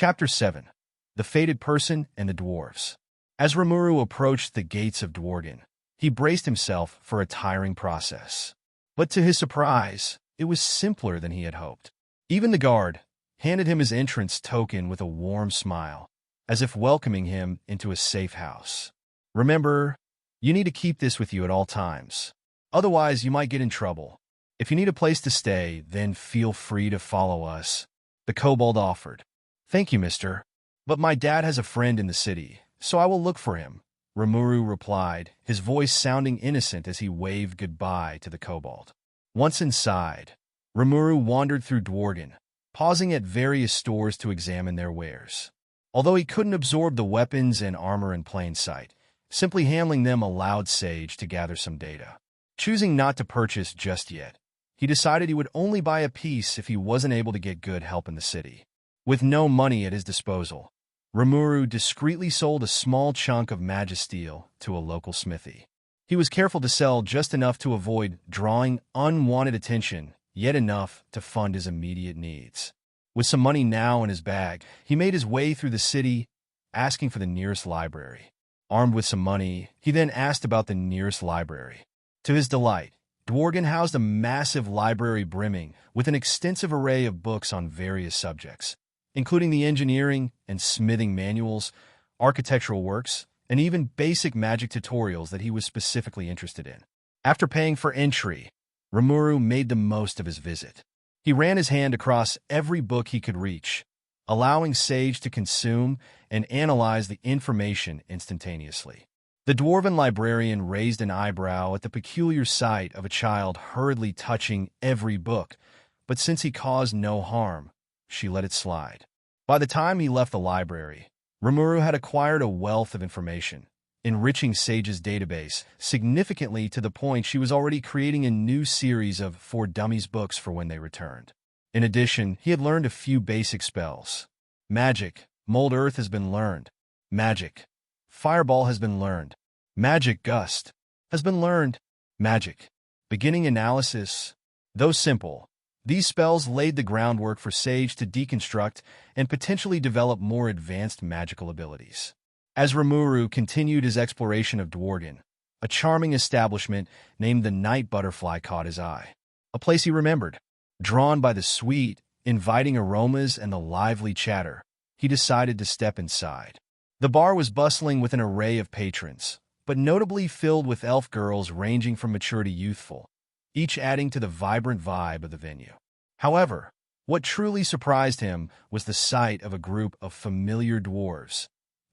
Chapter 7. The Fated Person and the Dwarves. As Rimuru approached the gates of Dwarden, he braced himself for a tiring process. But to his surprise, it was simpler than he had hoped. Even the guard handed him his entrance token with a warm smile, as if welcoming him into a safe house. Remember, you need to keep this with you at all times. Otherwise, you might get in trouble. If you need a place to stay, then feel free to follow us, the kobold offered. Thank you, mister. But my dad has a friend in the city, so I will look for him, Rimuru replied, his voice sounding innocent as he waved goodbye to the kobold. Once inside, Rimuru wandered through Dwarden, pausing at various stores to examine their wares. Although he couldn't absorb the weapons and armor in plain sight, simply handling them allowed Sage to gather some data. Choosing not to purchase just yet, he decided he would only buy a piece if he wasn't able to get good help in the city. With no money at his disposal, Rimuru discreetly sold a small chunk of magisteel to a local smithy. He was careful to sell just enough to avoid drawing unwanted attention, yet enough to fund his immediate needs. With some money now in his bag, he made his way through the city, asking for the nearest library. Armed with some money, he then asked about the nearest library. To his delight, Dwarden housed a massive library brimming with an extensive array of books on various subjects, including the engineering and smithing manuals, architectural works, and even basic magic tutorials that he was specifically interested in. After paying for entry, Rimuru made the most of his visit. He ran his hand across every book he could reach, allowing Sage to consume and analyze the information instantaneously. The dwarven librarian raised an eyebrow at the peculiar sight of a child hurriedly touching every book, but since he caused no harm, she let it slide. By the time he left the library, Rimuru had acquired a wealth of information, enriching Sage's database significantly to the point she was already creating a new series of For Dummies books for when they returned. In addition, he had learned a few basic spells. Magic, Mold Earth has been learned. Magic, Fireball has been learned. Magic Gust has been learned. Magic, Beginning Analysis. Though simple, these spells laid the groundwork for Sage to deconstruct and potentially develop more advanced magical abilities. As Rimuru continued his exploration of Dwarden, a charming establishment named the Night Butterfly caught his eye. A place he remembered. Drawn by the sweet, inviting aromas and the lively chatter, he decided to step inside. The bar was bustling with an array of patrons, but notably filled with elf girls ranging from mature to youthful, each adding to the vibrant vibe of the venue. However, what truly surprised him was the sight of a group of familiar dwarves,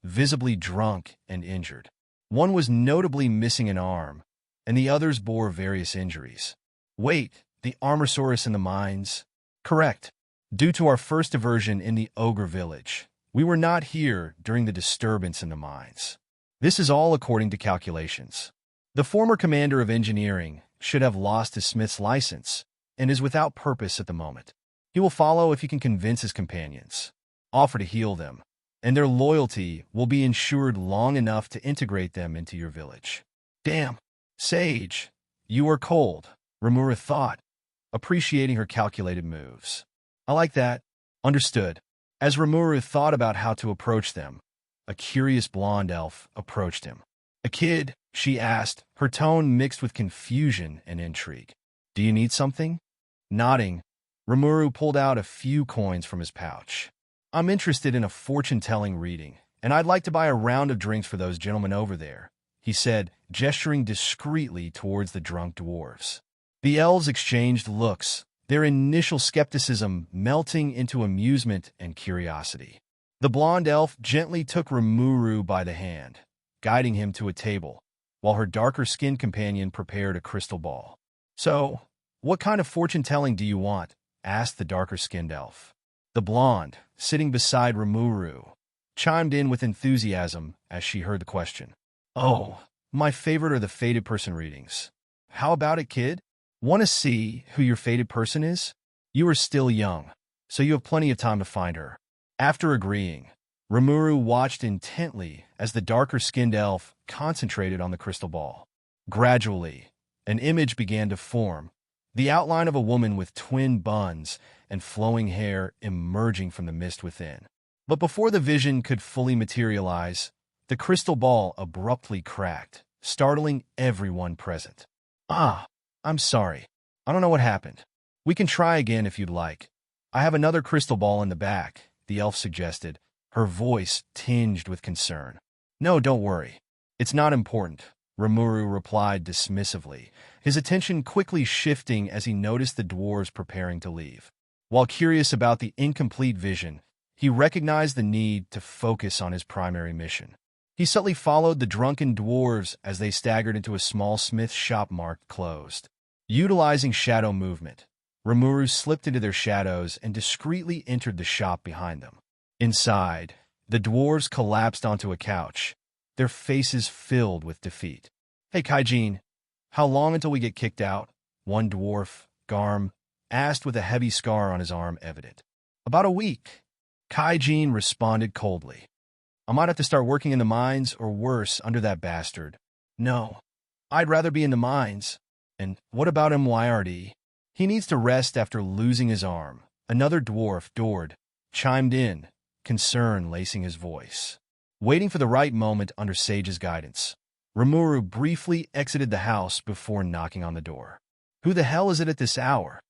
visibly drunk and injured. One was notably missing an arm, and the others bore various injuries. Wait, the Armosaurus in the mines? Correct. Due to our first diversion in the Ogre Village, we were not here during the disturbance in the mines. This is all according to calculations. The former commander of engineering should have lost his smith's license and is without purpose at the moment. He will follow if he can convince his companions, offer to heal them, and their loyalty will be ensured long enough to integrate them into your village. Damn, Sage, you are cold, Rimuru thought, appreciating her calculated moves. I like that. Understood. As Rimuru thought about how to approach them, a curious blonde elf approached him. A kid, she asked, her tone mixed with confusion and intrigue. Do you need something? Nodding, Rimuru pulled out a few coins from his pouch. I'm interested in a fortune-telling reading, and I'd like to buy a round of drinks for those gentlemen over there, he said, gesturing discreetly towards the drunk dwarves. The elves exchanged looks, their initial skepticism melting into amusement and curiosity. The blonde elf gently took Rimuru by the hand, guiding him to a table, while her darker-skinned companion prepared a crystal ball. So, what kind of fortune-telling do you want? Asked the darker-skinned elf. The blonde, sitting beside Rimuru, chimed in with enthusiasm as she heard the question. Oh, my favorite are the fated person readings. How about it, kid? Want to see who your fated person is? You are still young, so you have plenty of time to find her. After agreeing, Rimuru watched intently as the darker-skinned elf concentrated on the crystal ball. Gradually, an image began to form, the outline of a woman with twin buns and flowing hair emerging from the mist within. But before the vision could fully materialize, the crystal ball abruptly cracked, startling everyone present. Ah, I'm sorry. I don't know what happened. We can try again if you'd like. I have another crystal ball in the back, the elf suggested, her voice tinged with concern. No, don't worry. It's not important, Rimuru replied dismissively, his attention quickly shifting as he noticed the dwarves preparing to leave. While curious about the incomplete vision, he recognized the need to focus on his primary mission. He subtly followed the drunken dwarves as they staggered into a small smith shop marked closed. Utilizing shadow movement, Rimuru slipped into their shadows and discreetly entered the shop behind them. Inside, the dwarves collapsed onto a couch, their faces filled with defeat. Hey, Kaijin, how long until we get kicked out? One dwarf, Garm, asked with a heavy scar on his arm evident. About a week, Kaijin responded coldly. I might have to start working in the mines or worse under that bastard. No, I'd rather be in the mines. And what about MYRD? He needs to rest after losing his arm. Another dwarf, Dord, chimed in, concern lacing his voice. Waiting for the right moment under Sage's guidance, Rimuru briefly exited the house before knocking on the door. Who the hell is it at this hour?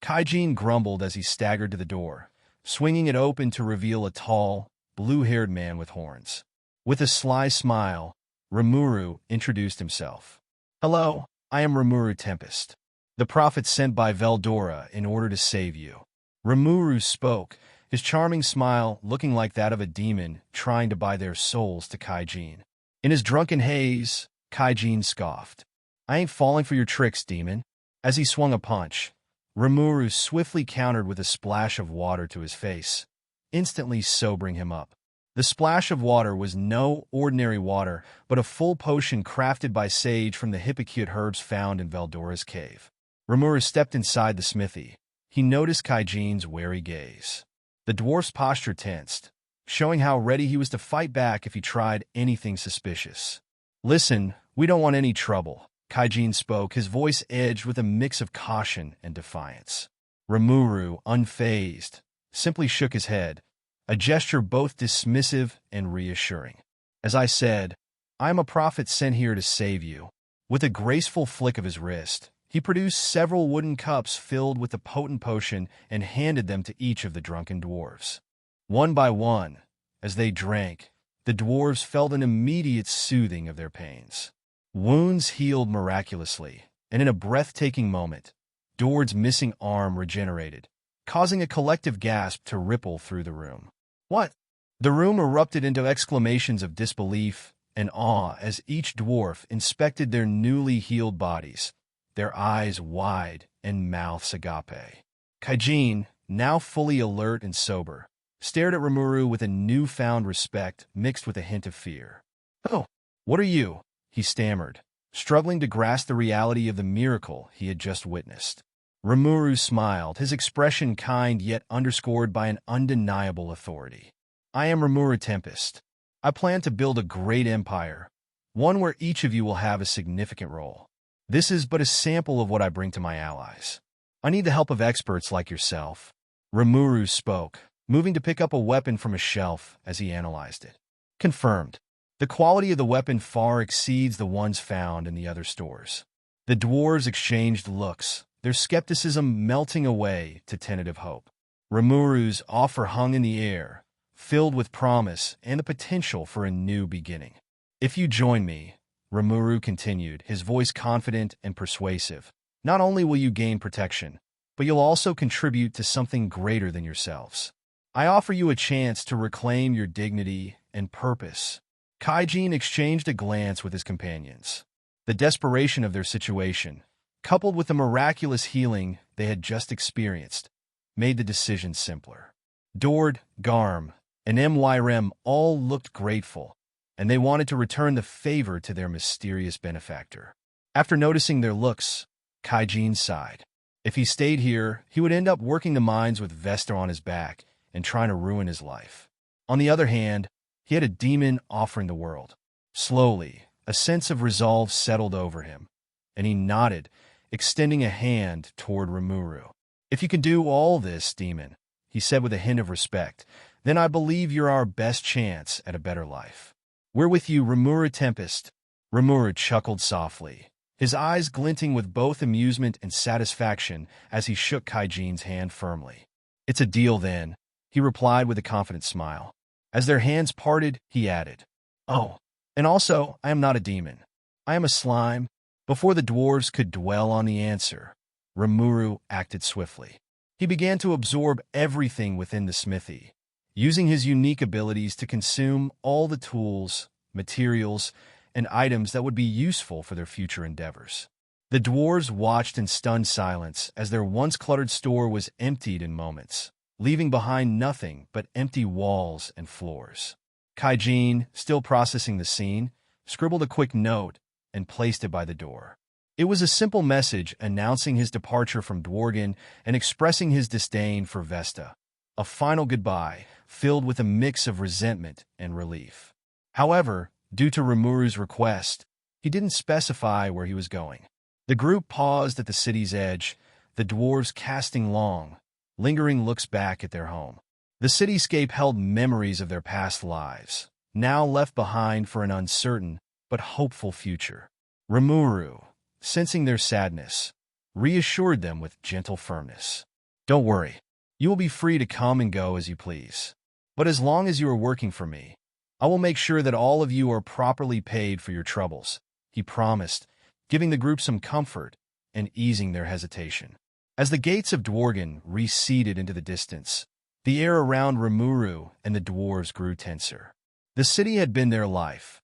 Kaijin grumbled as he staggered to the door, swinging it open to reveal a tall, blue-haired man with horns. With a sly smile, Rimuru introduced himself. Hello, I am Rimuru Tempest, the prophet sent by Veldora in order to save you. Rimuru spoke, his charming smile looking like that of a demon trying to buy their souls to Kaijin. In his drunken haze, Kaijin scoffed. I ain't falling for your tricks, demon. As he swung a punch, Rimuru swiftly countered with a splash of water to his face, instantly sobering him up. The splash of water was no ordinary water, but a full potion crafted by Sage from the Hippocute herbs found in Veldora's cave. Rimuru stepped inside the smithy. He noticed Kaijin's wary gaze. The dwarf's posture tensed, showing how ready he was to fight back if he tried anything suspicious. Listen, we don't want any trouble, Kaijin spoke, his voice edged with a mix of caution and defiance. Rimuru, unfazed, simply shook his head, a gesture both dismissive and reassuring. As I said, I am a prophet sent here to save you. With a graceful flick of his wrist, he produced several wooden cups filled with the potent potion and handed them to each of the drunken dwarves. One by one, as they drank, the dwarves felt an immediate soothing of their pains. Wounds healed miraculously, and in a breathtaking moment, Dord's missing arm regenerated, causing a collective gasp to ripple through the room. What? The room erupted into exclamations of disbelief and awe as each dwarf inspected their newly healed bodies, their eyes wide and mouths agape. Kaijin, now fully alert and sober, stared at Rimuru with a newfound respect mixed with a hint of fear. Oh, what are you? He stammered, struggling to grasp the reality of the miracle he had just witnessed. Rimuru smiled, his expression kind yet underscored by an undeniable authority. I am Rimuru Tempest. I plan to build a great empire, one where each of you will have a significant role. This is but a sample of what I bring to my allies. I need the help of experts like yourself. Rimuru spoke, moving to pick up a weapon from a shelf as he analyzed it. Confirmed. The quality of the weapon far exceeds the ones found in the other stores. The dwarves exchanged looks, their skepticism melting away to tentative hope. Rimuru's offer hung in the air, filled with promise and the potential for a new beginning. If you join me, Rimuru continued, his voice confident and persuasive, not only will you gain protection, but you'll also contribute to something greater than yourselves. I offer you a chance to reclaim your dignity and purpose. Kaijin exchanged a glance with his companions. The desperation of their situation, coupled with the miraculous healing they had just experienced, made the decision simpler. Dord, Garm, and Myrem all looked grateful, and they wanted to return the favor to their mysterious benefactor. After noticing their looks, Kaijin sighed. If he stayed here, he would end up working the mines with Vesta on his back and trying to ruin his life. On the other hand, he had a demon offering the world. Slowly, a sense of resolve settled over him, and he nodded, extending a hand toward Rimuru. If you can do all this, demon, he said with a hint of respect, then I believe you're our best chance at a better life. We're with you, Rimuru Tempest. Rimuru chuckled softly, his eyes glinting with both amusement and satisfaction as he shook Kaijin's hand firmly. It's a deal then, he replied with a confident smile. As their hands parted, he added, "Oh, and also, I am not a demon. I am a slime." Before the dwarves could dwell on the answer, Rimuru acted swiftly. He began to absorb everything within the smithy, using his unique abilities to consume all the tools, materials, and items that would be useful for their future endeavors. The dwarves watched in stunned silence as their once cluttered store was emptied in moments, leaving behind nothing but empty walls and floors. Kaijin, still processing the scene, scribbled a quick note and placed it by the door. It was a simple message announcing his departure from Dwargen and expressing his disdain for Vesta. A final goodbye, filled with a mix of resentment and relief. However, due to Rimuru's request, he didn't specify where he was going. The group paused at the city's edge, the dwarves casting long, lingering looks back at their home. The cityscape held memories of their past lives, now left behind for an uncertain but hopeful future. Rimuru, sensing their sadness, reassured them with gentle firmness. "Don't worry. You will be free to come and go as you please. But as long as you are working for me, I will make sure that all of you are properly paid for your troubles," he promised, giving the group some comfort and easing their hesitation. As the gates of Dwargen receded into the distance, the air around Rimuru and the dwarves grew tenser. The city had been their life,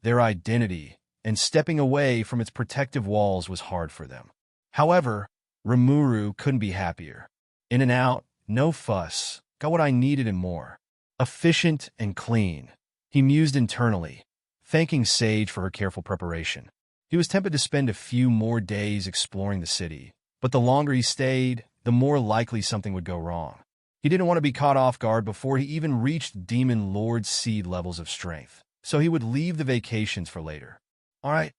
their identity, and stepping away from its protective walls was hard for them. However, Rimuru couldn't be happier. In and out, no fuss, got what I needed and more. Efficient and clean, he mused internally, thanking Sage for her careful preparation. He was tempted to spend a few more days exploring the city, but the longer he stayed, the more likely something would go wrong. He didn't want to be caught off guard before he even reached Demon Lord Seed levels of strength, so he would leave the vacations for later. "All right,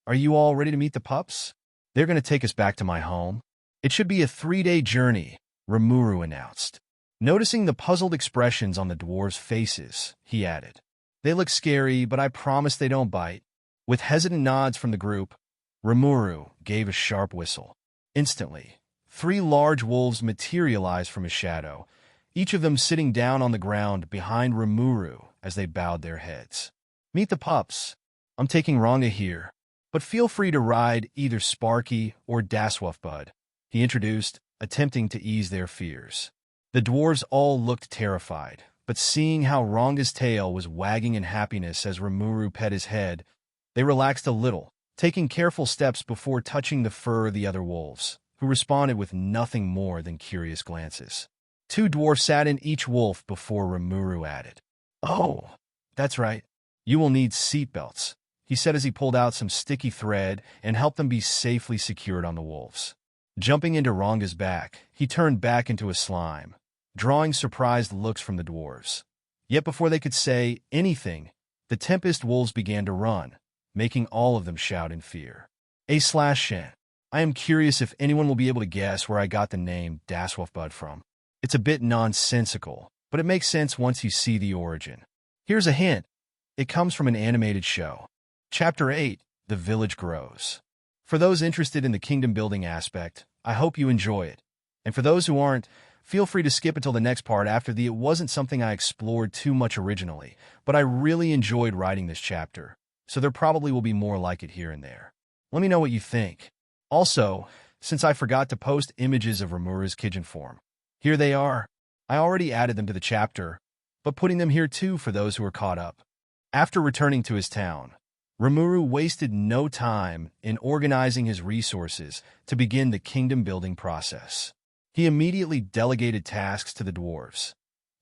are you all ready to meet the pups? They're going to take us back to my home. It should be a 3-day journey," Rimuru announced. Noticing the puzzled expressions on the dwarves' faces, he added, "They look scary, but I promise they don't bite." With hesitant nods from the group, Rimuru gave a sharp whistle. Instantly, 3 large wolves materialized from his shadow, each of them sitting down on the ground behind Rimuru as they bowed their heads. "Meet the pups. I'm taking Ranga here, but feel free to ride either Sparky or Daswufbud," he introduced, attempting to ease their fears. The dwarves all looked terrified, but seeing how Ranga's tail was wagging in happiness as Rimuru pet his head, they relaxed a little, taking careful steps before touching the fur of the other wolves, who responded with nothing more than curious glances. 2 dwarfs sat in each wolf before Rimuru added, "Oh, that's right. You will need seatbelts," he said as he pulled out some sticky thread and helped them be safely secured on the wolves. Jumping into Ranga's back, he turned back into a slime, drawing surprised looks from the dwarves. Yet before they could say anything, the Tempest wolves began to run, making all of them shout in fear. A/Shen. I am curious if anyone will be able to guess where I got the name Daswufbud from. It's a bit nonsensical, but it makes sense once you see the origin. Here's a hint. It comes from an animated show. Chapter 8, The Village Grows. For those interested in the kingdom building aspect, I hope you enjoy it. And for those who aren't, feel free to skip until the next part after it wasn't something I explored too much originally, but I really enjoyed writing this chapter, so there probably will be more like it here and there. Let me know what you think. Also, since I forgot to post images of Rimuru's Kijin form, here they are. I already added them to the chapter, but putting them here too for those who are caught up. After returning to his town, Rimuru wasted no time in organizing his resources to begin the kingdom-building process. He immediately delegated tasks to the dwarves.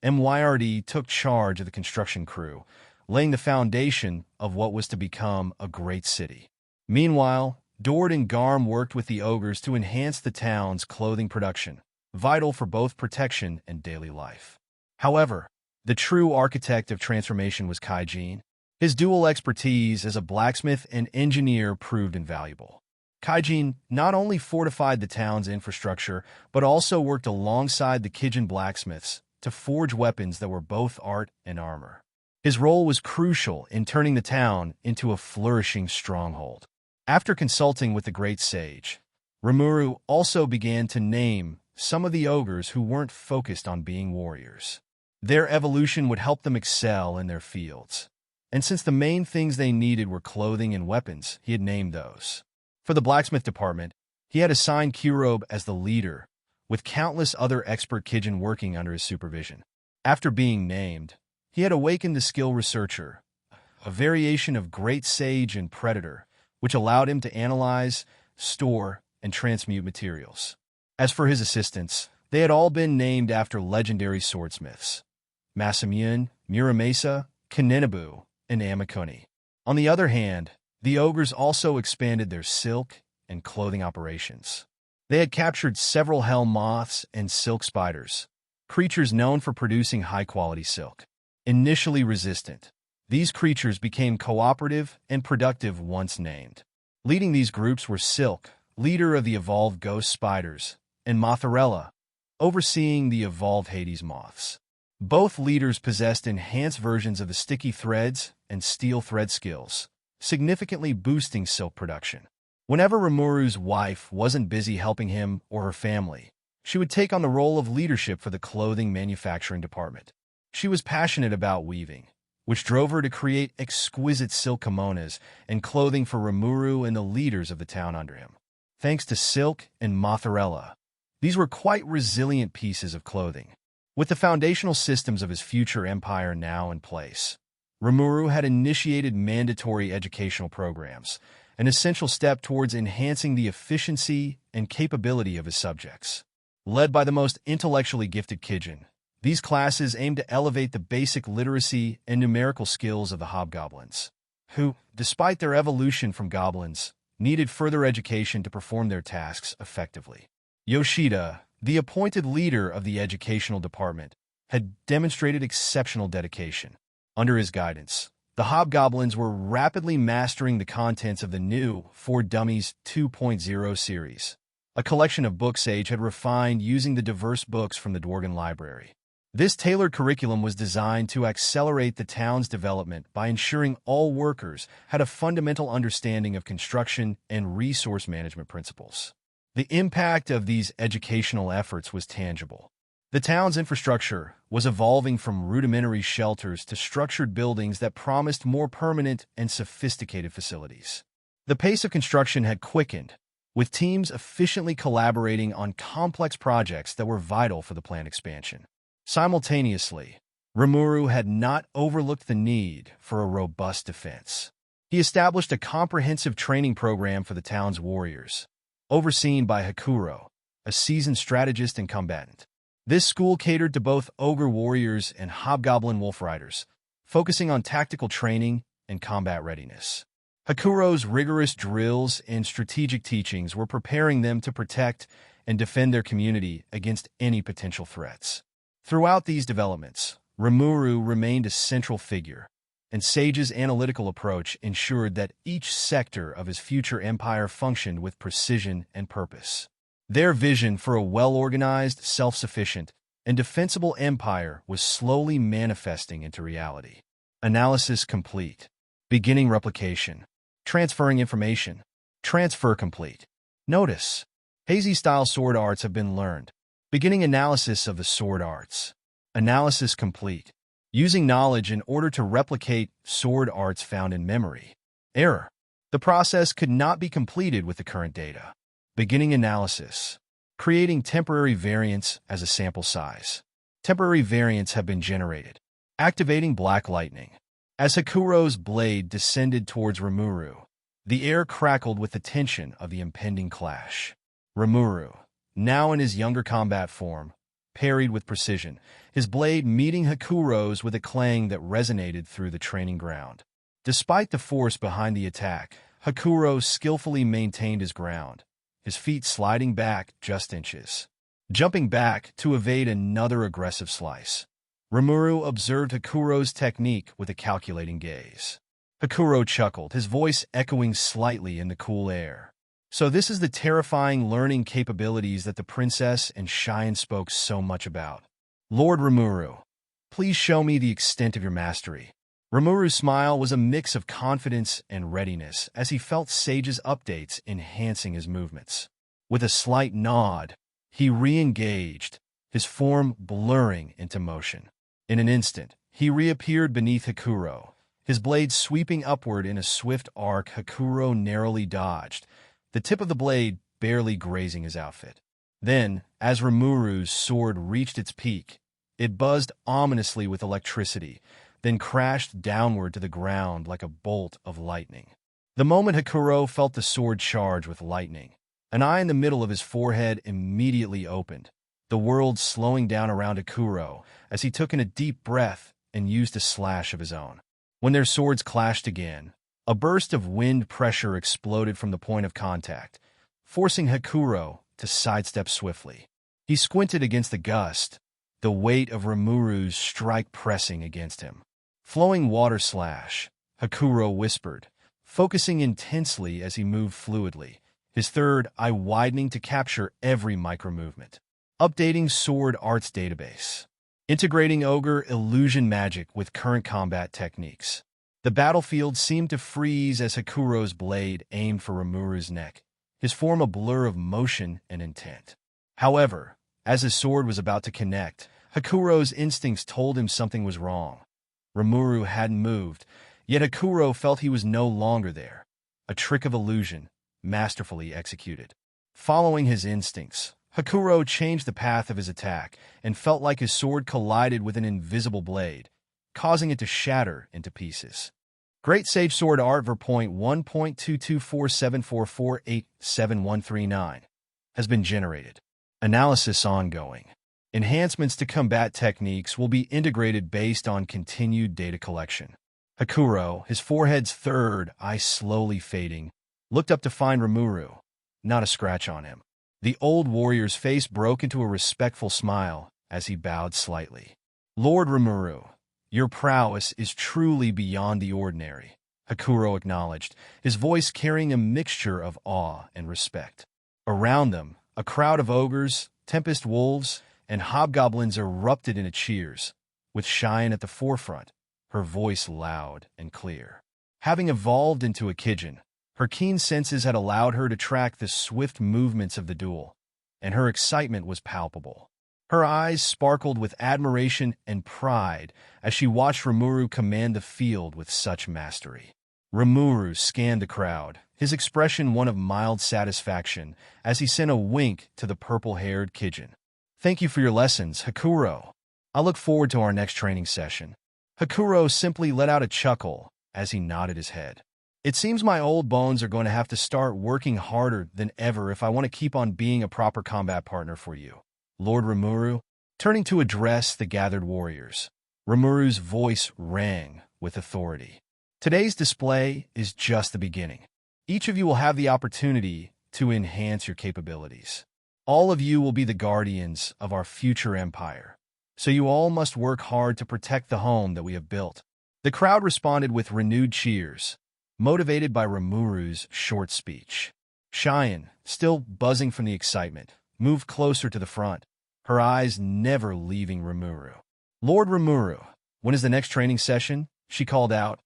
MYRD took charge of the construction crew, laying the foundation of what was to become a great city. Meanwhile, Dord and Garm worked with the ogres to enhance the town's clothing production, vital for both protection and daily life. However, the true architect of transformation was Kaijin. His dual expertise as a blacksmith and engineer proved invaluable. Kaijin not only fortified the town's infrastructure, but also worked alongside the Kijin blacksmiths, to forge weapons that were both art and armor. His role was crucial in turning the town into a flourishing stronghold. After consulting with the great sage, Rimuru also began to name some of the ogres who weren't focused on being warriors. Their evolution would help them excel in their fields. And since the main things they needed were clothing and weapons, he had named those. For the blacksmith department, he had assigned Kurobe as the leader, with countless other expert Kijin working under his supervision. After being named, he had awakened the skill researcher, a variation of great sage and predator, which allowed him to analyze, store, and transmute materials. As for his assistants, they had all been named after legendary swordsmiths: Masamune, Muramasa, Kanenabu, and Amakuni. On the other hand, the ogres also expanded their silk and clothing operations. They had captured several hell moths and silk spiders, creatures known for producing high-quality silk. Initially resistant, these creatures became cooperative and productive once named. Leading these groups were Silk, leader of the evolved ghost spiders, and Mothorella, overseeing the evolved Hades moths. Both leaders possessed enhanced versions of the sticky threads and steel thread skills, significantly boosting silk production. Whenever Rimuru's wife wasn't busy helping him or her family, she would take on the role of leadership for the clothing manufacturing department. She was passionate about weaving, which drove her to create exquisite silk kimonos and clothing for Rimuru and the leaders of the town under him. Thanks to Silk and Mothorella, these were quite resilient pieces of clothing. With the foundational systems of his future empire now in place, Rimuru had initiated mandatory educational programs, an essential step towards enhancing the efficiency and capability of his subjects. Led by the most intellectually gifted Kijin, these classes aimed to elevate the basic literacy and numerical skills of the hobgoblins, who, despite their evolution from goblins, needed further education to perform their tasks effectively. Yoshida, the appointed leader of the educational department, had demonstrated exceptional dedication. Under his guidance, the hobgoblins were rapidly mastering the contents of the new For Dummies 2.0 series, a collection of books Sage had refined using the diverse books from the Dwarven library. This tailored curriculum was designed to accelerate the town's development by ensuring all workers had a fundamental understanding of construction and resource management principles. The impact of these educational efforts was tangible. The town's infrastructure was evolving from rudimentary shelters to structured buildings that promised more permanent and sophisticated facilities. The pace of construction had quickened, with teams efficiently collaborating on complex projects that were vital for the planned expansion. Simultaneously, Rimuru had not overlooked the need for a robust defense. He established a comprehensive training program for the town's warriors, overseen by Hakuro, a seasoned strategist and combatant. This school catered to both ogre warriors and hobgoblin wolf riders, focusing on tactical training and combat readiness. Hakuro's rigorous drills and strategic teachings were preparing them to protect and defend their community against any potential threats. Throughout these developments, Rimuru remained a central figure, and Sage's analytical approach ensured that each sector of his future empire functioned with precision and purpose. Their vision for a well-organized, self-sufficient, and defensible empire was slowly manifesting into reality. Analysis complete. Beginning replication. Transferring information. Transfer complete. Notice: Hazy-style sword arts have been learned. Beginning analysis of the sword arts. Analysis complete. Using knowledge in order to replicate sword arts found in memory. Error. The process could not be completed with the current data. Beginning analysis. Creating temporary variants as a sample size. Temporary variants have been generated. Activating black lightning. As Hakuro's blade descended towards Rimuru, the air crackled with the tension of the impending clash. Rimuru, now in his younger combat form, parried with precision, his blade meeting Hakuro's with a clang that resonated through the training ground. Despite the force behind the attack, Hakuro skillfully maintained his ground, his feet sliding back just inches. Jumping back to evade another aggressive slice, Rimuru observed Hakuro's technique with a calculating gaze. Hakuro chuckled, his voice echoing slightly in the cool air. So this is the terrifying learning capabilities that the princess and Cheyenne spoke so much about. Lord Rimuru, please show me the extent of your mastery. Rimuru's smile was a mix of confidence and readiness as he felt Sage's updates enhancing his movements. With a slight nod, he re-engaged, his form blurring into motion. In an instant, he reappeared beneath Hakuro, his blade sweeping upward in a swift arc. Hakuro narrowly dodged, the tip of the blade barely grazing his outfit. Then, as Rimuru's sword reached its peak, it buzzed ominously with electricity, then crashed downward to the ground like a bolt of lightning. The moment Hakuro felt the sword charge with lightning, an eye in the middle of his forehead immediately opened, the world slowing down around Hakuro as he took in a deep breath and used a slash of his own. When their swords clashed again, a burst of wind pressure exploded from the point of contact, forcing Hakuro to sidestep swiftly. He squinted against the gust, the weight of Rimuru's strike pressing against him. Flowing water slash, Hakuro whispered, focusing intensely as he moved fluidly, his third eye widening to capture every micro-movement. Updating Sword Arts Database. Integrating Ogre illusion magic with current combat techniques. The battlefield seemed to freeze as Hakuro's blade aimed for Rimuru's neck, his form a blur of motion and intent. However, as his sword was about to connect, Hakuro's instincts told him something was wrong. Rimuru hadn't moved, yet Hakuro felt he was no longer there. A trick of illusion, masterfully executed. Following his instincts, Hakuro changed the path of his attack and felt like his sword collided with an invisible blade, causing it to shatter into pieces. Great Sage Sword Art ver.1.22474487139 has been generated. Analysis ongoing. Enhancements to combat techniques will be integrated based on continued data collection. Hakuro, his forehead's third eye slowly fading, looked up to find Rimuru, not a scratch on him. The old warrior's face broke into a respectful smile as he bowed slightly. Lord Rimuru, your prowess is truly beyond the ordinary, Hakuro acknowledged, his voice carrying a mixture of awe and respect. Around them, a crowd of ogres, tempest wolves, and hobgoblins erupted into cheers, with Cheyenne at the forefront, her voice loud and clear. Having evolved into a Kijin, her keen senses had allowed her to track the swift movements of the duel, and her excitement was palpable. Her eyes sparkled with admiration and pride as she watched Rimuru command the field with such mastery. Rimuru scanned the crowd, his expression one of mild satisfaction as he sent a wink to the purple-haired Kijin. Thank you for your lessons, Hakuro. I look forward to our next training session. Hakuro simply let out a chuckle as he nodded his head. It seems my old bones are going to have to start working harder than ever if I want to keep on being a proper combat partner for you, Lord Rimuru. Turning to address the gathered warriors, Rimuru's voice rang with authority. Today's display is just the beginning. Each of you will have the opportunity to enhance your capabilities. All of you will be the guardians of our future empire, so you all must work hard to protect the home that we have built. The crowd responded with renewed cheers, motivated by Rimuru's short speech. Cheyenne, still buzzing from the excitement, moved closer to the front, her eyes never leaving Rimuru. Lord Rimuru, when is the next training session? She called out,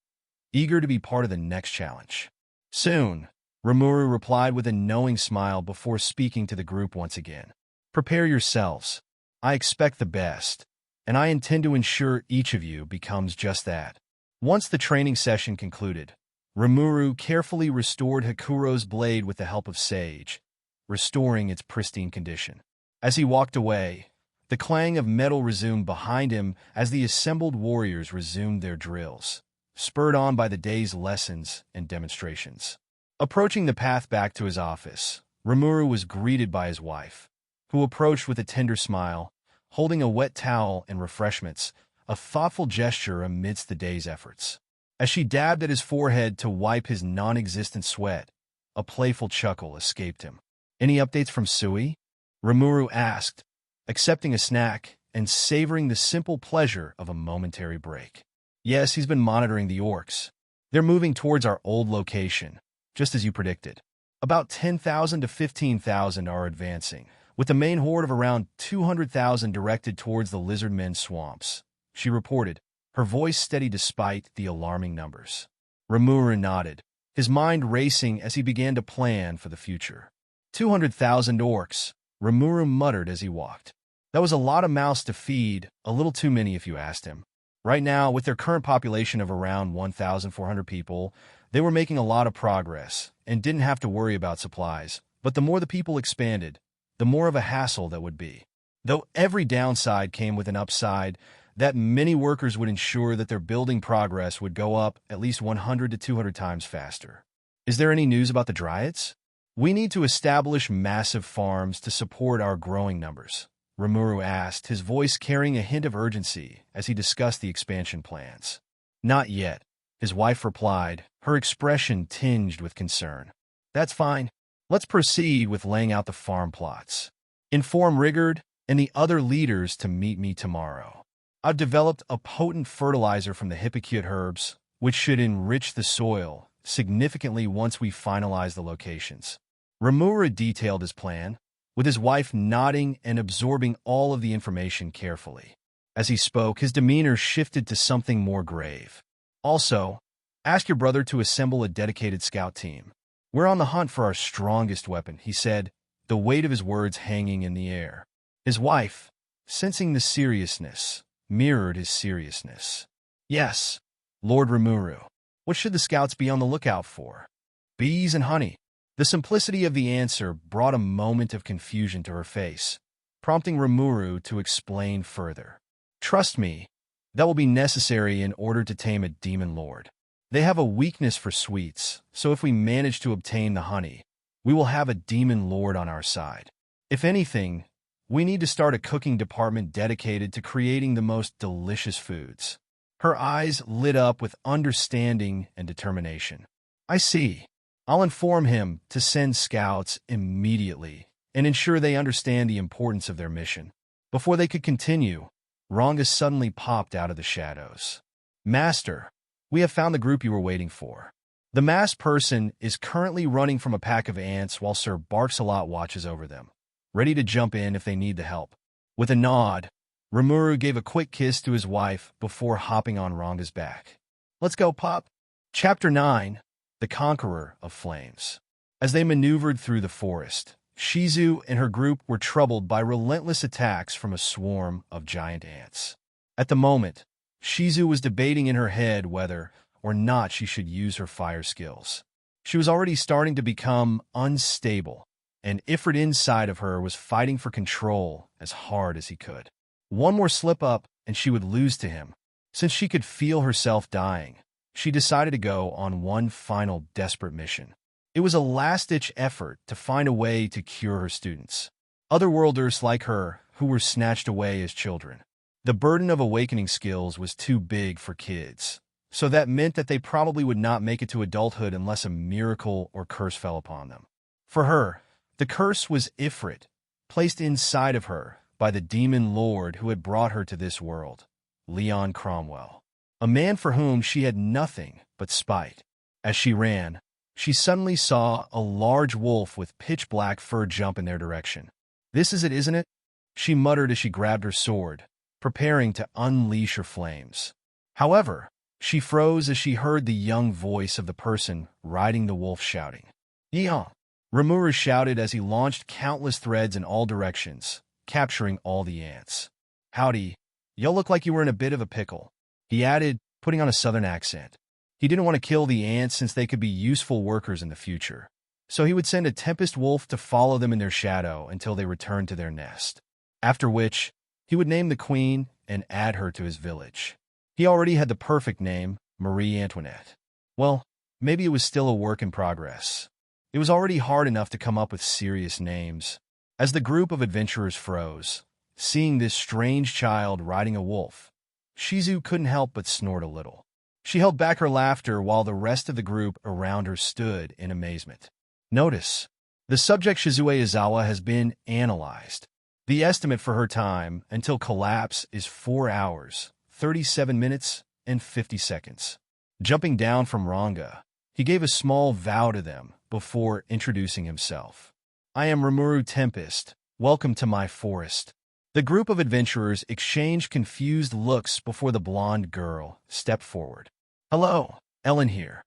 eager to be part of the next challenge. Soon, Rimuru replied with a knowing smile before speaking to the group once again. Prepare yourselves. I expect the best, and I intend to ensure each of you becomes just that. Once the training session concluded, Rimuru carefully restored Hakuro's blade with the help of Sage, restoring its pristine condition. As he walked away, the clang of metal resumed behind him as the assembled warriors resumed their drills, spurred on by the day's lessons and demonstrations. Approaching the path back to his office, Rimuru was greeted by his wife, who approached with a tender smile, holding a wet towel and refreshments, a thoughtful gesture amidst the day's efforts. As she dabbed at his forehead to wipe his non-existent sweat, a playful chuckle escaped him. Any updates from Sui? Rimuru asked, accepting a snack and savoring the simple pleasure of a momentary break. Yes, he's been monitoring the orcs. They're moving towards our old location, just as you predicted. About 10,000 to 15,000 are advancing, with the main horde of around 200,000 directed towards the lizardmen swamps, she reported, her voice steady despite the alarming numbers. Rimuru nodded, his mind racing as he began to plan for the future. 200,000 orcs, Rimuru muttered as he walked. That was a lot of mouths to feed, a little too many if you asked him. Right now, with their current population of around 1,400 people, they were making a lot of progress and didn't have to worry about supplies. But the more the people expanded, the more of a hassle that would be. Though every downside came with an upside, that many workers would ensure that their building progress would go up at least 100 to 200 times faster. Is there any news about the Dryads? We need to establish massive farms to support our growing numbers, Rimuru asked, his voice carrying a hint of urgency as he discussed the expansion plans. Not yet, his wife replied, her expression tinged with concern. That's fine. Let's proceed with laying out the farm plots. Inform Rigurd and the other leaders to meet me tomorrow. I've developed a potent fertilizer from the hypocrite herbs, which should enrich the soil significantly once we finalize the locations. Rimuru detailed his plan, with his wife nodding and absorbing all of the information carefully. As he spoke, his demeanor shifted to something more grave. Also, ask your brother to assemble a dedicated scout team. We're on the hunt for our strongest weapon, he said, the weight of his words hanging in the air. His wife, sensing the seriousness, mirrored his seriousness. Yes, Lord Rimuru. What should the scouts be on the lookout for? Bees and honey. The simplicity of the answer brought a moment of confusion to her face, prompting Rimuru to explain further. Trust me, that will be necessary in order to tame a demon lord. They have a weakness for sweets, so if we manage to obtain the honey, we will have a demon lord on our side. If anything, we need to start a cooking department dedicated to creating the most delicious foods. Her eyes lit up with understanding and determination. I see. I'll inform him to send scouts immediately and ensure they understand the importance of their mission. Before they could continue, Ranga suddenly popped out of the shadows. Master, we have found the group you were waiting for. The masked person is currently running from a pack of ants while Sir Barksalot watches over them, ready to jump in if they need the help. With a nod, Rimuru gave a quick kiss to his wife before hopping on Ranga's back. Let's go, Pop. Chapter 9. The Conqueror of Flames. As they maneuvered through the forest, Shizu and her group were troubled by relentless attacks from a swarm of giant ants. At the moment, Shizu was debating in her head whether or not she should use her fire skills. She was already starting to become unstable, and Ifrit inside of her was fighting for control as hard as he could. One more slip-up and she would lose to him. Since she could feel herself dying, she decided to go on one final desperate mission. It was a last-ditch effort to find a way to cure her students, otherworlders like her who were snatched away as children. The burden of awakening skills was too big for kids, so that meant that they probably would not make it to adulthood unless a miracle or curse fell upon them. For her, the curse was Ifrit, placed inside of her by the demon lord who had brought her to this world, Leon Cromwell. A man for whom she had nothing but spite. As she ran, she suddenly saw a large wolf with pitch-black fur jump in their direction. This is it, isn't it? She muttered as she grabbed her sword, preparing to unleash her flames. However, she froze as she heard the young voice of the person riding the wolf shouting. Yeehaw! Rimuru shouted as he launched countless threads in all directions, capturing all the ants. Howdy, you look like you were in a bit of a pickle, he added, putting on a southern accent. He didn't want to kill the ants since they could be useful workers in the future, so he would send a Tempest wolf to follow them in their shadow until they returned to their nest, after which he would name the queen and add her to his village. He already had the perfect name, Marie Antoinette. Well, maybe it was still a work in progress. It was already hard enough to come up with serious names. As the group of adventurers froze, seeing this strange child riding a wolf, Shizu couldn't help but snort a little. She held back her laughter while the rest of the group around her stood in amazement. Notice, the subject Shizue Izawa has been analyzed. The estimate for her time until collapse is 4 hours, 37 minutes, and 50 seconds. Jumping down from Ranga, he gave a small vow to them before introducing himself. I am Rimuru Tempest, welcome to my forest." The group of adventurers exchanged confused looks before the blonde girl stepped forward. "Hello, Ellen here.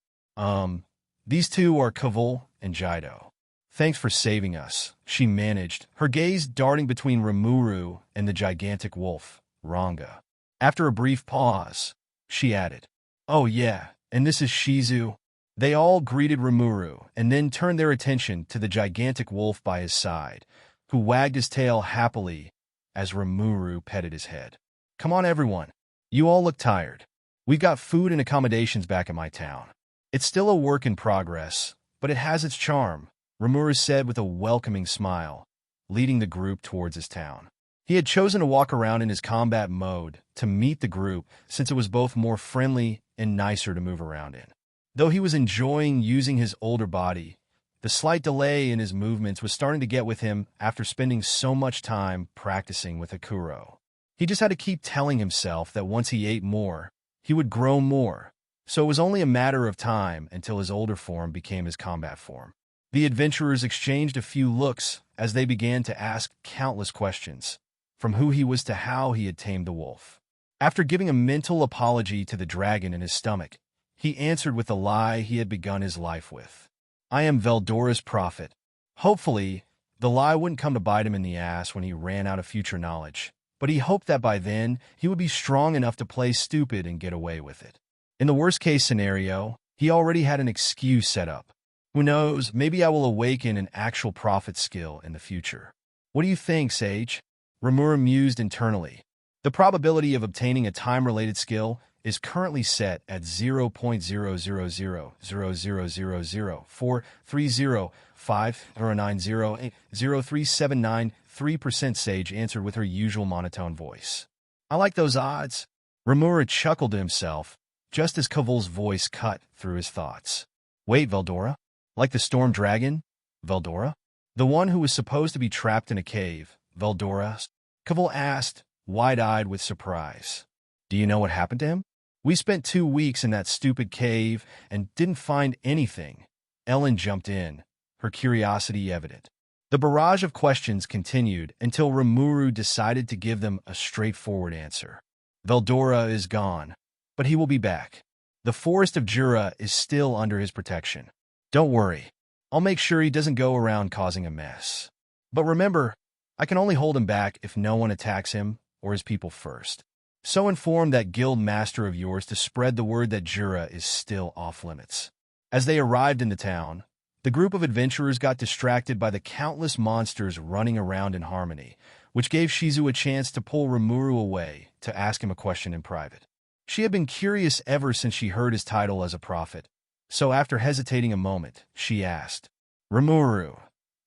These two are Kavul and Jido. Thanks for saving us," she managed, her gaze darting between Rimuru and the gigantic wolf, Ranga. After a brief pause, she added, "Oh yeah, and this is Shizu." They all greeted Rimuru and then turned their attention to the gigantic wolf by his side, who wagged his tail happily as Rimuru petted his head. "Come on, everyone. You all look tired. We've got food and accommodations back at my town. It's still a work in progress, but it has its charm," Rimuru said with a welcoming smile, leading the group towards his town. He had chosen to walk around in his combat mode to meet the group since it was both more friendly and nicer to move around in. Though he was enjoying using his older body, the slight delay in his movements was starting to get with him after spending so much time practicing with Akuro. He just had to keep telling himself that once he ate more, he would grow more, so it was only a matter of time until his older form became his combat form. The adventurers exchanged a few looks as they began to ask countless questions, from who he was to how he had tamed the wolf. After giving a mental apology to the dragon in his stomach, he answered with the lie he had begun his life with. "I am Veldora's prophet." Hopefully, the lie wouldn't come to bite him in the ass when he ran out of future knowledge, but he hoped that by then he would be strong enough to play stupid and get away with it. In the worst-case scenario, he already had an excuse set up. Who knows, maybe I will awaken an actual prophet skill in the future. "What do you think, Sage?" Rimuru mused internally. The probability of obtaining a time-related skill is currently set at 0.0000004305090080379. Sage answered with her usual monotone voice. "I like those odds." Rimuru chuckled to himself, just as Kavul's voice cut through his thoughts. "Wait, Veldora? Like the storm dragon? Veldora? The one who was supposed to be trapped in a cave, Veldora?" Kavul asked, wide-eyed with surprise. "Do you know what happened to him?" "We spent 2 weeks in that stupid cave and didn't find anything." Ellen jumped in, her curiosity evident. The barrage of questions continued until Rimuru decided to give them a straightforward answer. "Veldora is gone, but he will be back. The forest of Jura is still under his protection. Don't worry, I'll make sure he doesn't go around causing a mess. But remember, I can only hold him back if no one attacks him or his people first. So inform that guild master of yours to spread the word that Jura is still off-limits." As they arrived in the town, the group of adventurers got distracted by the countless monsters running around in harmony, which gave Shizu a chance to pull Rimuru away to ask him a question in private. She had been curious ever since she heard his title as a prophet, so after hesitating a moment, she asked, "Rimuru,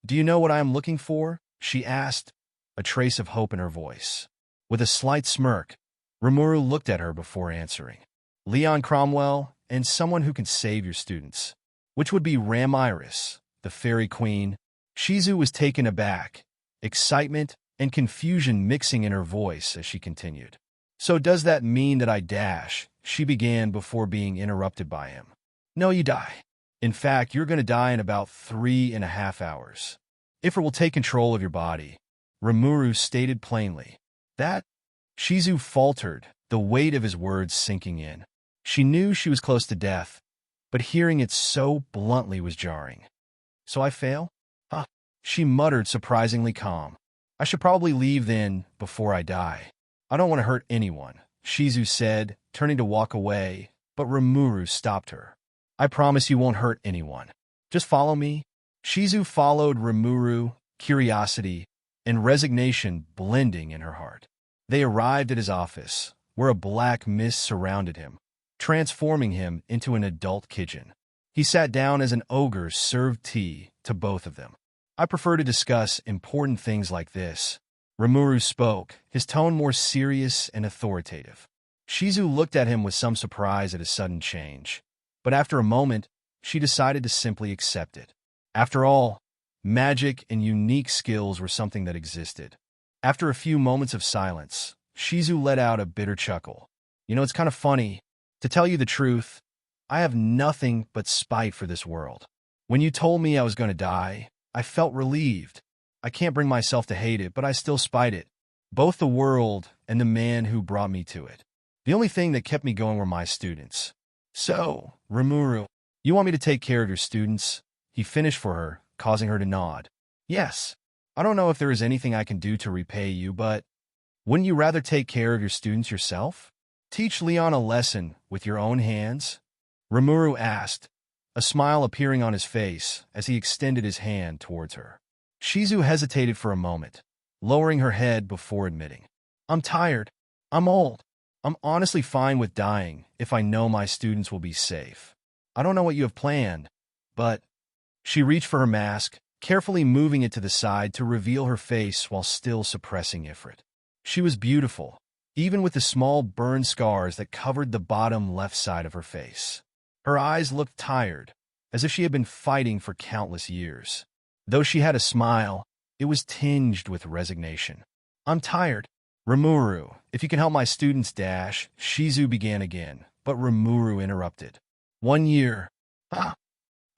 do you know what I am looking for?" she asked, a trace of hope in her voice. With a slight smirk, Rimuru looked at her before answering. "Leon Cromwell, and someone who can save your students." "Which would be Ramiris, the fairy queen." Shizu was taken aback, excitement and confusion mixing in her voice as she continued. "So does that mean that I dash?" she began before being interrupted by him. "No, you die. In fact, you're going to die in about 3.5 hours. Ifra will take control of your body," Rimuru stated plainly. "That?" Shizu faltered, the weight of his words sinking in. She knew she was close to death, but hearing it so bluntly was jarring. "So I fail?" "Huh," she muttered, surprisingly calm. "I should probably leave then, before I die. I don't want to hurt anyone," Shizu said, turning to walk away, but Rimuru stopped her. "I promise you won't hurt anyone. Just follow me." Shizu followed Rimuru, curiosity and resignation blending in her heart. They arrived at his office, where a black mist surrounded him, transforming him into an adult Kijin. He sat down as an ogre served tea to both of them. "I prefer to discuss important things like this," Rimuru spoke, his tone more serious and authoritative. Shizu looked at him with some surprise at his sudden change, but after a moment, she decided to simply accept it. After all, magic and unique skills were something that existed. After a few moments of silence, Shizu let out a bitter chuckle. "You know, it's kind of funny. To tell you the truth, I have nothing but spite for this world. When you told me I was going to die, I felt relieved. I can't bring myself to hate it, but I still spite it. Both the world and the man who brought me to it. The only thing that kept me going were my students. So, Rimuru, you want me to take care of your students? He finished for her, causing her to nod. Yes. I don't know if there is anything I can do to repay you, but wouldn't you rather take care of your students yourself? Teach Leon a lesson with your own hands? Rimuru asked, a smile appearing on his face as he extended his hand towards her. Shizu hesitated for a moment, lowering her head before admitting, I'm tired. I'm old. I'm honestly fine with dying if I know my students will be safe. I don't know what you have planned, but... She reached for her mask, carefully moving it to the side to reveal her face while still suppressing Ifrit. She was beautiful, even with the small burn scars that covered the bottom left side of her face. Her eyes looked tired, as if she had been fighting for countless years. Though she had a smile, it was tinged with resignation. I'm tired. Rimuru, if you can help my students dash, Shizu began again, but Rimuru interrupted. 1 year. Ah,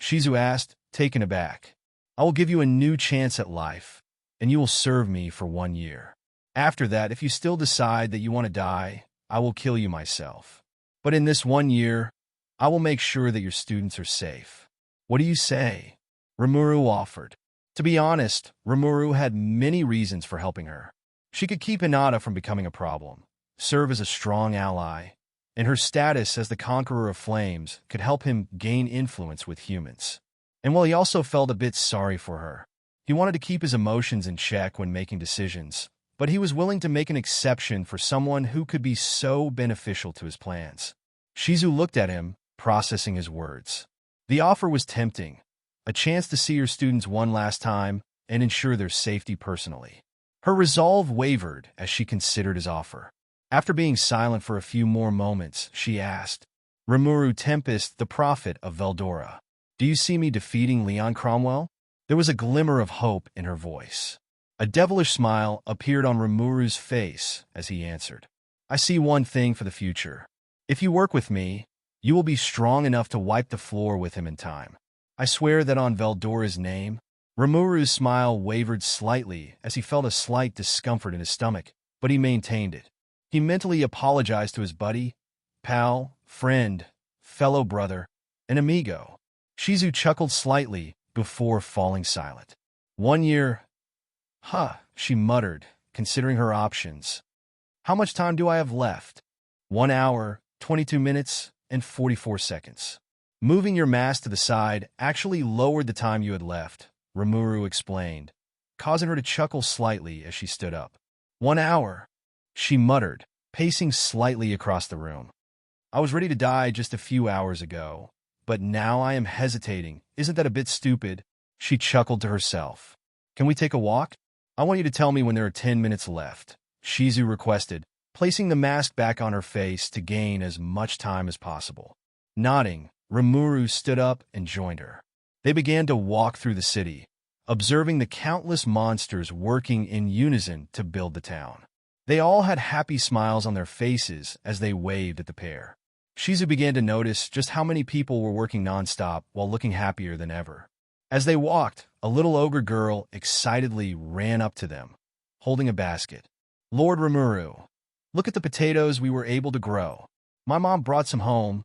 Shizu asked, taken aback. I will give you a new chance at life, and you will serve me for 1 year. After that, if you still decide that you want to die, I will kill you myself. But in this 1 year, I will make sure that your students are safe. What do you say? Rimuru offered. To be honest, Rimuru had many reasons for helping her. She could keep Hinata from becoming a problem, serve as a strong ally, and her status as the conqueror of flames could help him gain influence with humans. And while he also felt a bit sorry for her, he wanted to keep his emotions in check when making decisions, but he was willing to make an exception for someone who could be so beneficial to his plans. Shizu looked at him, processing his words. The offer was tempting, a chance to see her students one last time and ensure their safety personally. Her resolve wavered as she considered his offer. After being silent for a few more moments, she asked, Rimuru Tempest, the prophet of Veldora, do you see me defeating Leon Cromwell? There was a glimmer of hope in her voice. A devilish smile appeared on Rimuru's face as he answered, I see one thing for the future. If you work with me, you will be strong enough to wipe the floor with him in time. I swear that on Veldora's name. Rimuru's smile wavered slightly as he felt a slight discomfort in his stomach, but he maintained it. He mentally apologized to his buddy, pal, friend, fellow brother, and amigo. Shizu chuckled slightly before falling silent. 1 year. Huh, she muttered, considering her options. How much time do I have left? 1 hour, 22 minutes, and 44 seconds. Moving your mask to the side actually lowered the time you had left, Rimuru explained, causing her to chuckle slightly as she stood up. 1 hour, she muttered, pacing slightly across the room. I was ready to die just a few hours ago, but now I am hesitating. Isn't that a bit stupid? She chuckled to herself. Can we take a walk? I want you to tell me when there are 10 minutes left, Shizu requested, placing the mask back on her face to gain as much time as possible. Nodding, Rimuru stood up and joined her. They began to walk through the city, observing the countless monsters working in unison to build the town. They all had happy smiles on their faces as they waved at the pair. Shizu began to notice just how many people were working nonstop while looking happier than ever. As they walked, a little ogre girl excitedly ran up to them, holding a basket. Lord Rimuru, look at the potatoes we were able to grow. My mom brought some home,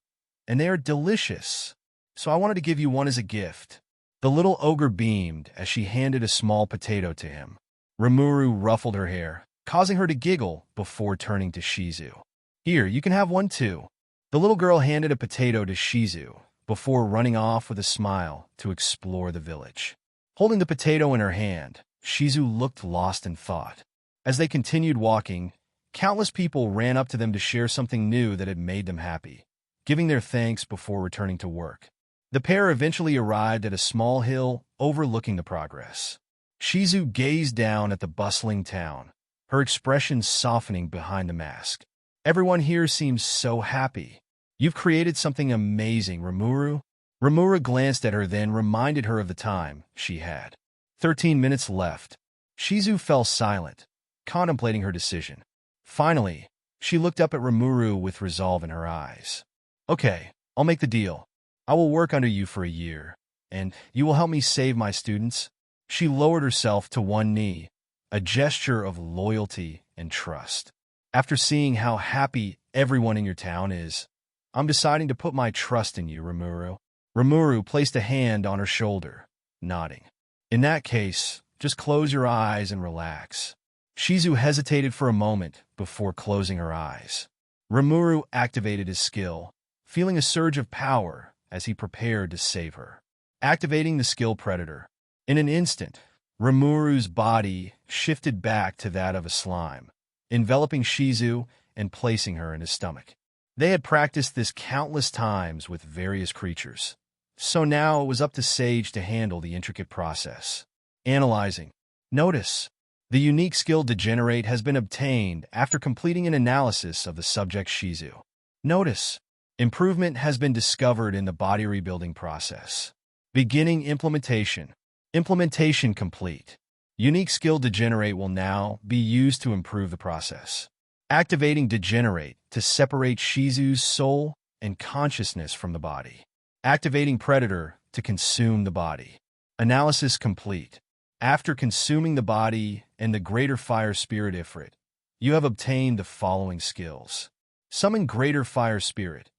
and they are delicious, so I wanted to give you one as a gift. The little ogre beamed as she handed a small potato to him. Rimuru ruffled her hair, causing her to giggle before turning to Shizu. Here, you can have one too. The little girl handed a potato to Shizu before running off with a smile to explore the village. Holding the potato in her hand, Shizu looked lost in thought. As they continued walking, countless people ran up to them to share something new that had made them happy, giving their thanks before returning to work. The pair eventually arrived at a small hill overlooking the progress. Shizu gazed down at the bustling town, her expression softening behind the mask. Everyone here seems so happy. You've created something amazing, Rimuru. Rimuru glanced at her, then reminded her of the time she had. 13 minutes left. Shizu fell silent, contemplating her decision. Finally, she looked up at Rimuru with resolve in her eyes. Okay, I'll make the deal. I will work under you for a year, and you will help me save my students. She lowered herself to one knee, a gesture of loyalty and trust. After seeing how happy everyone in your town is, I'm deciding to put my trust in you, Rimuru. Rimuru placed a hand on her shoulder, nodding. In that case, just close your eyes and relax. Shizu hesitated for a moment before closing her eyes. Rimuru activated his skill, feeling a surge of power as he prepared to save her. Activating the skill Predator. In an instant, Rimuru's body shifted back to that of a slime, enveloping Shizu and placing her in his stomach. They had practiced this countless times with various creatures, so now it was up to Sage to handle the intricate process. Analyzing. Notice. The unique skill Degenerate has been obtained after completing an analysis of the subject Shizu. Notice. Improvement has been discovered in the body rebuilding process. Beginning implementation. Implementation complete. Unique skill Degenerate will now be used to improve the process. Activating Degenerate to separate Shizu's soul and consciousness from the body. Activating Predator to consume the body. Analysis complete. After consuming the body and the Greater Fire Spirit Ifrit, you have obtained the following skills. Summon Greater Fire Spirit.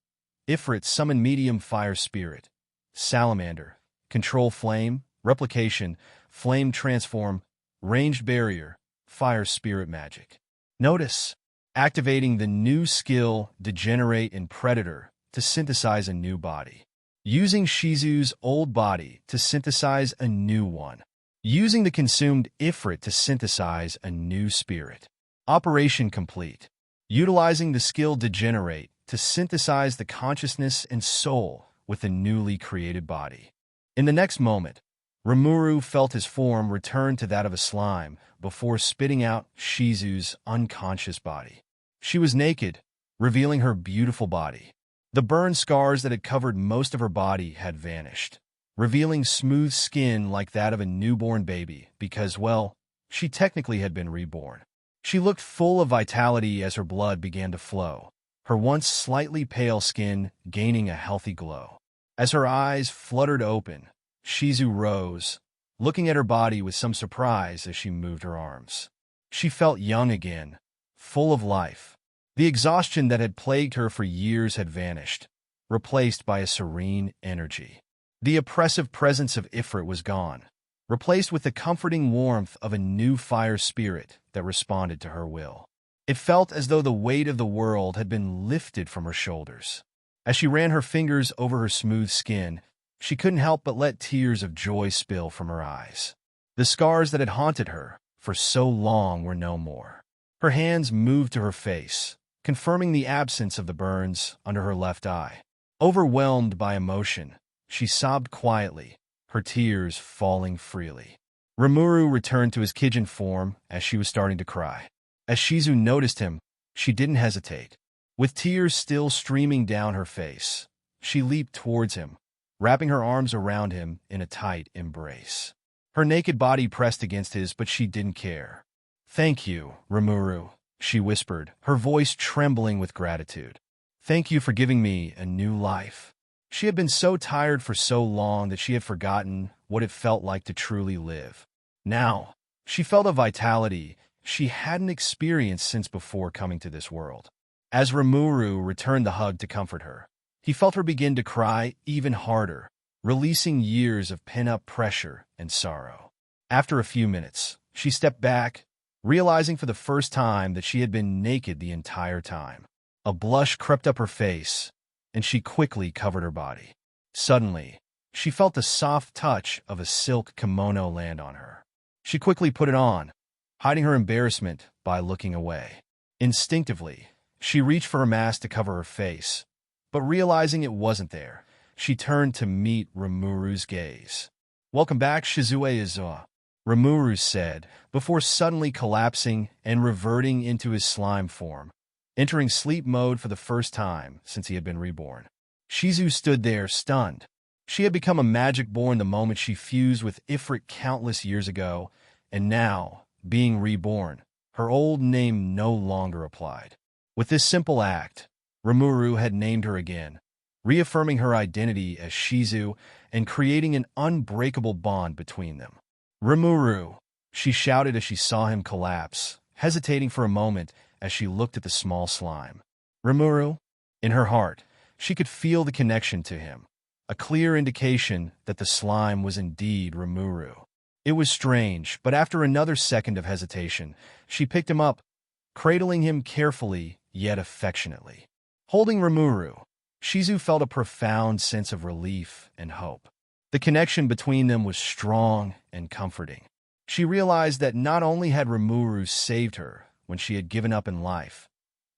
Ifrit summon Medium Fire Spirit. Salamander. Control Flame. Replication. Flame Transform. Ranged Barrier. Fire Spirit Magic. Notice. Activating the new skill Degenerate in Predator to synthesize a new body. Using Shizu's old body to synthesize a new one. Using the consumed Ifrit to synthesize a new spirit. Operation complete. Utilizing the skill Degenerate to synthesize the consciousness and soul with a newly created body. In the next moment, Rimuru felt his form return to that of a slime before spitting out Shizu's unconscious body. She was naked, revealing her beautiful body. The burn scars that had covered most of her body had vanished, revealing smooth skin like that of a newborn baby because, well, she technically had been reborn. She looked full of vitality as her blood began to flow, her once slightly pale skin gaining a healthy glow. As her eyes fluttered open, Shizu rose, looking at her body with some surprise as she moved her arms. She felt young again, full of life. The exhaustion that had plagued her for years had vanished, replaced by a serene energy. The oppressive presence of Ifrit was gone, replaced with the comforting warmth of a new fire spirit that responded to her will. It felt as though the weight of the world had been lifted from her shoulders. As she ran her fingers over her smooth skin, she couldn't help but let tears of joy spill from her eyes. The scars that had haunted her for so long were no more. Her hands moved to her face, confirming the absence of the burns under her left eye. Overwhelmed by emotion, she sobbed quietly, her tears falling freely. Rimuru returned to his Kijin form as she was starting to cry. As Shizu noticed him, she didn't hesitate. With tears still streaming down her face, she leaped towards him, wrapping her arms around him in a tight embrace. Her naked body pressed against his, but she didn't care. "Thank you, Rimuru," she whispered, her voice trembling with gratitude. "Thank you for giving me a new life." She had been so tired for so long that she had forgotten what it felt like to truly live. Now, she felt a vitality she hadn't experienced since before coming to this world. As Rimuru returned the hug to comfort her, he felt her begin to cry even harder, releasing years of pent-up pressure and sorrow. After a few minutes, she stepped back, realizing for the first time that she had been naked the entire time. A blush crept up her face, and she quickly covered her body. Suddenly, she felt the soft touch of a silk kimono land on her. She quickly put it on, hiding her embarrassment by looking away. Instinctively, she reached for a mask to cover her face, but realizing it wasn't there, she turned to meet Rimuru's gaze. "Welcome back, Shizu-Izuha," Rimuru said, before suddenly collapsing and reverting into his slime form, entering sleep mode for the first time since he had been reborn. Shizu stood there, stunned. She had become a magic born the moment she fused with Ifrit countless years ago, and now, being reborn, her old name no longer applied. With this simple act, Rimuru had named her again, reaffirming her identity as Shizu and creating an unbreakable bond between them. Rimuru, she shouted as she saw him collapse, hesitating for a moment as she looked at the small slime. Rimuru? In her heart, she could feel the connection to him, a clear indication that the slime was indeed Rimuru. It was strange, but after another second of hesitation, she picked him up, cradling him carefully yet affectionately. Holding Rimuru, Shizu felt a profound sense of relief and hope. The connection between them was strong and comforting. She realized that not only had Rimuru saved her when she had given up in life,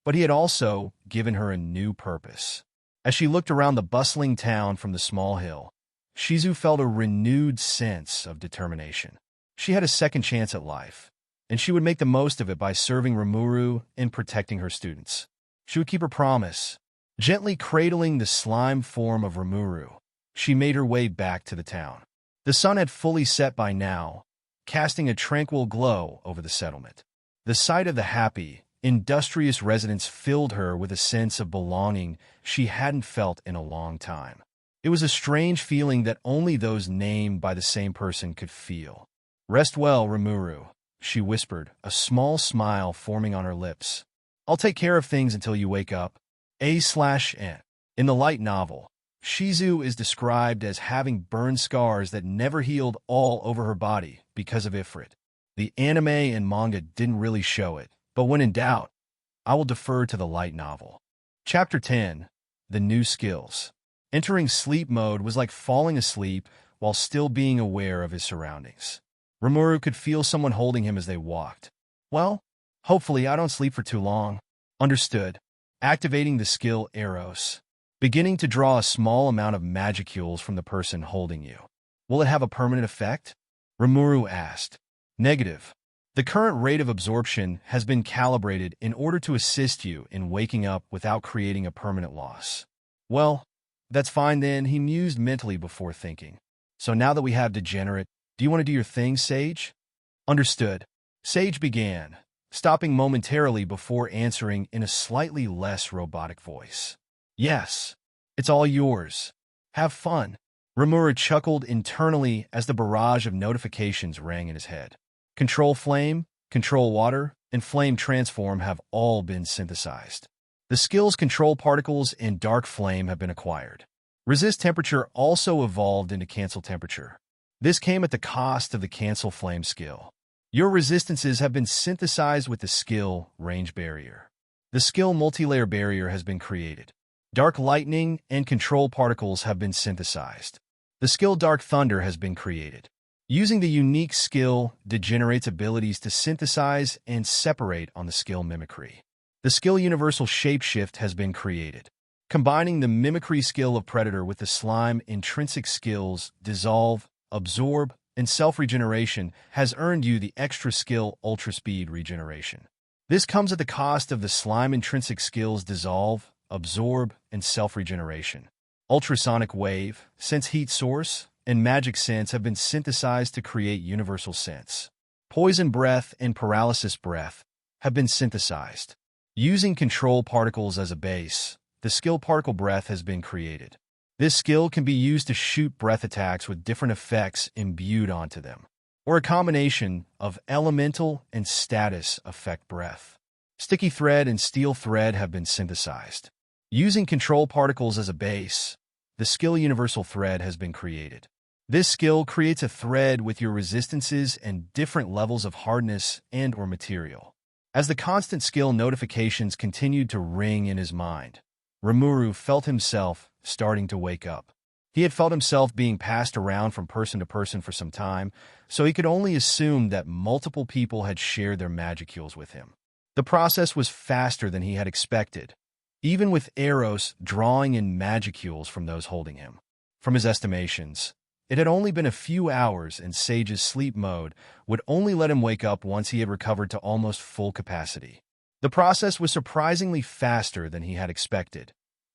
but he had also given her a new purpose. As she looked around the bustling town from the small hill, Shizu felt a renewed sense of determination. She had a second chance at life, and she would make the most of it by serving Rimuru and protecting her students. She would keep her promise. Gently cradling the slime form of Rimuru, she made her way back to the town. The sun had fully set by now, casting a tranquil glow over the settlement. The sight of the happy, industrious residents filled her with a sense of belonging she hadn't felt in a long time. It was a strange feeling that only those named by the same person could feel. "Rest well, Rimuru," she whispered, a small smile forming on her lips. "I'll take care of things until you wake up." A/N. In the light novel, Shizu is described as having burn scars that never healed all over her body because of Ifrit. The anime and manga didn't really show it, but when in doubt, I will defer to the light novel. Chapter 10. The New Skills. Entering sleep mode was like falling asleep while still being aware of his surroundings. Rimuru could feel someone holding him as they walked. "Well, hopefully I don't sleep for too long." Understood. Activating the skill Eros. Beginning to draw a small amount of magicules from the person holding you. "Will it have a permanent effect?" Rimuru asked. "Negative. The current rate of absorption has been calibrated in order to assist you in waking up without creating a permanent loss." "Well, that's fine then," he mused mentally before thinking. "So now that we have Degenerate, do you want to do your thing, Sage?" Understood. Sage began, stopping momentarily before answering in a slightly less robotic voice. "Yes, it's all yours. Have fun." Rimuru chuckled internally as the barrage of notifications rang in his head. Control Flame, Control Water, and Flame Transform have all been synthesized. The skills Control Particles and Dark Flame have been acquired. Resist Temperature also evolved into Cancel Temperature. This came at the cost of the Cancel Flame skill. Your resistances have been synthesized with the skill Range Barrier. The skill Multilayer Barrier has been created. Dark Lightning and Control Particles have been synthesized. The skill Dark Thunder has been created. Using the unique skill Degenerate's abilities to synthesize and separate on the skill Mimicry. The skill Universal Shapeshift has been created. Combining the Mimicry skill of Predator with the slime intrinsic skills Dissolve, Absorb, and Self-Regeneration has earned you the extra skill Ultra Speed Regeneration. This comes at the cost of the slime intrinsic skills Dissolve, Absorb, and Self-Regeneration. Ultrasonic Wave, Sense Heat Source, and Magic Sense have been synthesized to create Universal Sense. Poison Breath and Paralysis Breath have been synthesized. Using Control Particles as a base, the skill Particle Breath has been created. This skill can be used to shoot breath attacks with different effects imbued onto them, or a combination of elemental and status effect breath. Sticky Thread and Steel Thread have been synthesized. Using Control Particles as a base, the skill Universal Thread has been created. This skill creates a thread with your resistances and different levels of hardness and/or material. As the constant skill notifications continued to ring in his mind, Rimuru felt himself starting to wake up. He had felt himself being passed around from person to person for some time, so he could only assume that multiple people had shared their magicules with him. The process was faster than he had expected, even with Eros drawing in magicules from those holding him. From his estimations, it had only been a few hours, and Sage's sleep mode would only let him wake up once he had recovered to almost full capacity. The process was surprisingly faster than he had expected,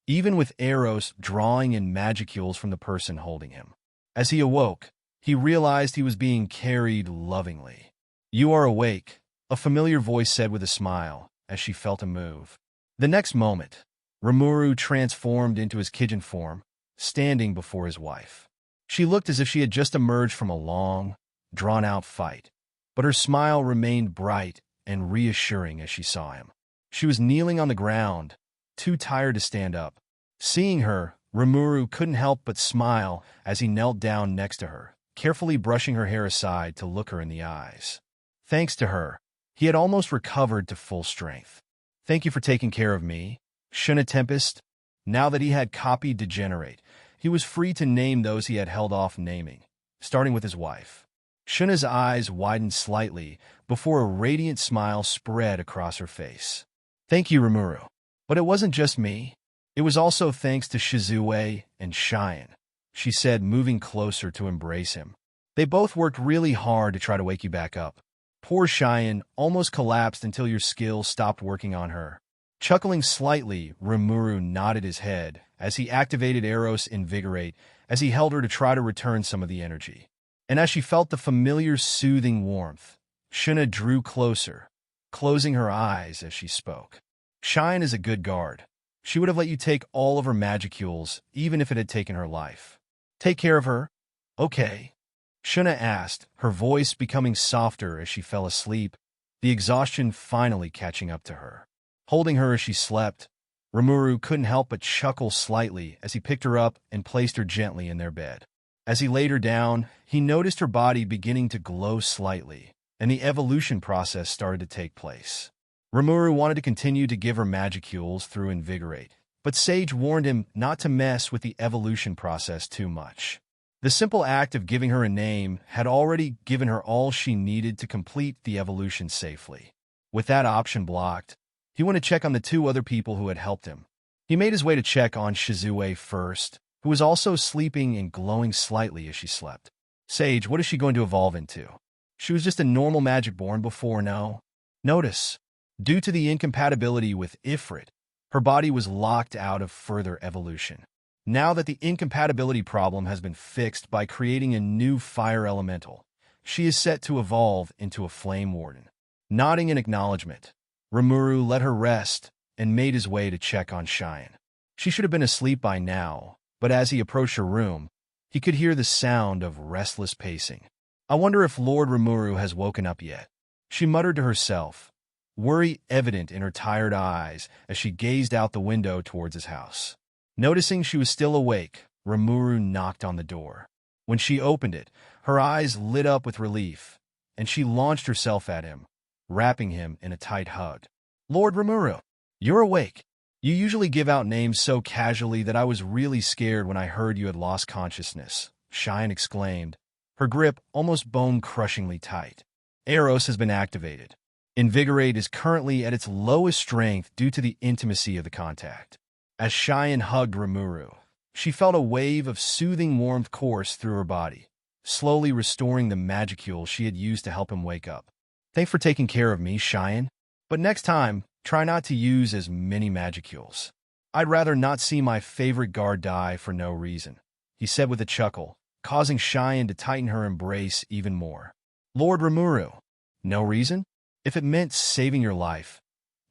even with Eros drawing in magicules from the person holding him. As he awoke, he realized he was being carried lovingly. "You are awake," a familiar voice said with a smile as she felt him move. The next moment, Rimuru transformed into his Kijin form, standing before his wife. She looked as if she had just emerged from a long, drawn-out fight. But her smile remained bright and reassuring as she saw him. She was kneeling on the ground, too tired to stand up. Seeing her, Rimuru couldn't help but smile as he knelt down next to her, carefully brushing her hair aside to look her in the eyes. Thanks to her, he had almost recovered to full strength. Thank you for taking care of me, Shuna Tempest. Now that he had copied Degenerate, he was free to name those he had held off naming, starting with his wife. Shuna's eyes widened slightly before a radiant smile spread across her face. Thank you, Rimuru. But it wasn't just me. It was also thanks to Shizu and Cheyenne, she said, moving closer to embrace him. They both worked really hard to try to wake you back up. Poor Cheyenne almost collapsed until your skill stopped working on her. Chuckling slightly, Rimuru nodded his head as he activated Eros Invigorate as he held her to try to return some of the energy. And as she felt the familiar soothing warmth, Shuna drew closer, closing her eyes as she spoke. Cheyenne is a good guard. She would have let you take all of her magicules, even if it had taken her life. Take care of her? Okay. Shuna asked, her voice becoming softer as she fell asleep, the exhaustion finally catching up to her. Holding her as she slept, Rimuru couldn't help but chuckle slightly as he picked her up and placed her gently in their bed. As he laid her down, he noticed her body beginning to glow slightly, and the evolution process started to take place. Rimuru wanted to continue to give her magicules through Invigorate, but Sage warned him not to mess with the evolution process too much. The simple act of giving her a name had already given her all she needed to complete the evolution safely. With that option blocked, he went to check on the two other people who had helped him. He made his way to check on Shizu first, who was also sleeping and glowing slightly as she slept. Sage, what is she going to evolve into? She was just a normal magic born before, no? Notice, due to the incompatibility with Ifrit, her body was locked out of further evolution. Now that the incompatibility problem has been fixed by creating a new fire elemental, she is set to evolve into a flame warden. Nodding in acknowledgement, Rimuru let her rest and made his way to check on Cheyenne. She should have been asleep by now, but as he approached her room, he could hear the sound of restless pacing. I wonder if Lord Rimuru has woken up yet. She muttered to herself, worry evident in her tired eyes as she gazed out the window towards his house. Noticing she was still awake, Rimuru knocked on the door. When she opened it, her eyes lit up with relief, and she launched herself at him, wrapping him in a tight hug. Lord Rimuru, you're awake. You usually give out names so casually that I was really scared when I heard you had lost consciousness, Cheyenne exclaimed, her grip almost bone-crushingly tight. Eros has been activated. Invigorate is currently at its lowest strength due to the intimacy of the contact. As Cheyenne hugged Rimuru, she felt a wave of soothing warmth course through her body, slowly restoring the magicule she had used to help him wake up. Thanks for taking care of me, Cheyenne. But next time, try not to use as many magicules. I'd rather not see my favorite guard die for no reason, he said with a chuckle, causing Cheyenne to tighten her embrace even more. Lord Rimuru, no reason? If it meant saving your life,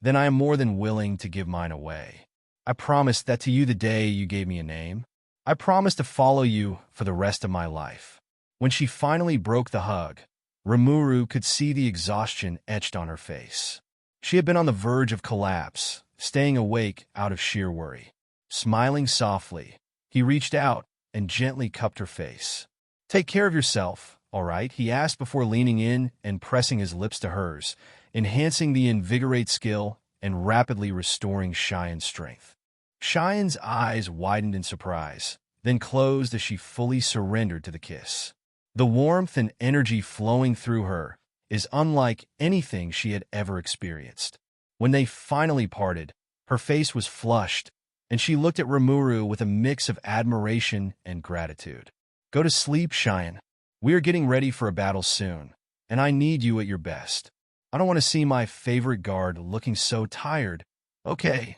then I am more than willing to give mine away. I promised that to you the day you gave me a name. I promised to follow you for the rest of my life. When she finally broke the hug, Rimuru could see the exhaustion etched on her face. She had been on the verge of collapse, staying awake out of sheer worry. Smiling softly, he reached out and gently cupped her face. Take care of yourself, all right? He asked before leaning in and pressing his lips to hers, enhancing the Invigorate skill and rapidly restoring Cheyenne's strength. Cheyenne's eyes widened in surprise, then closed as she fully surrendered to the kiss. The warmth and energy flowing through her is unlike anything she had ever experienced. When they finally parted, her face was flushed, and she looked at Rimuru with a mix of admiration and gratitude. Go to sleep, Cheyenne. We are getting ready for a battle soon, and I need you at your best. I don't want to see my favorite guard looking so tired. Okay.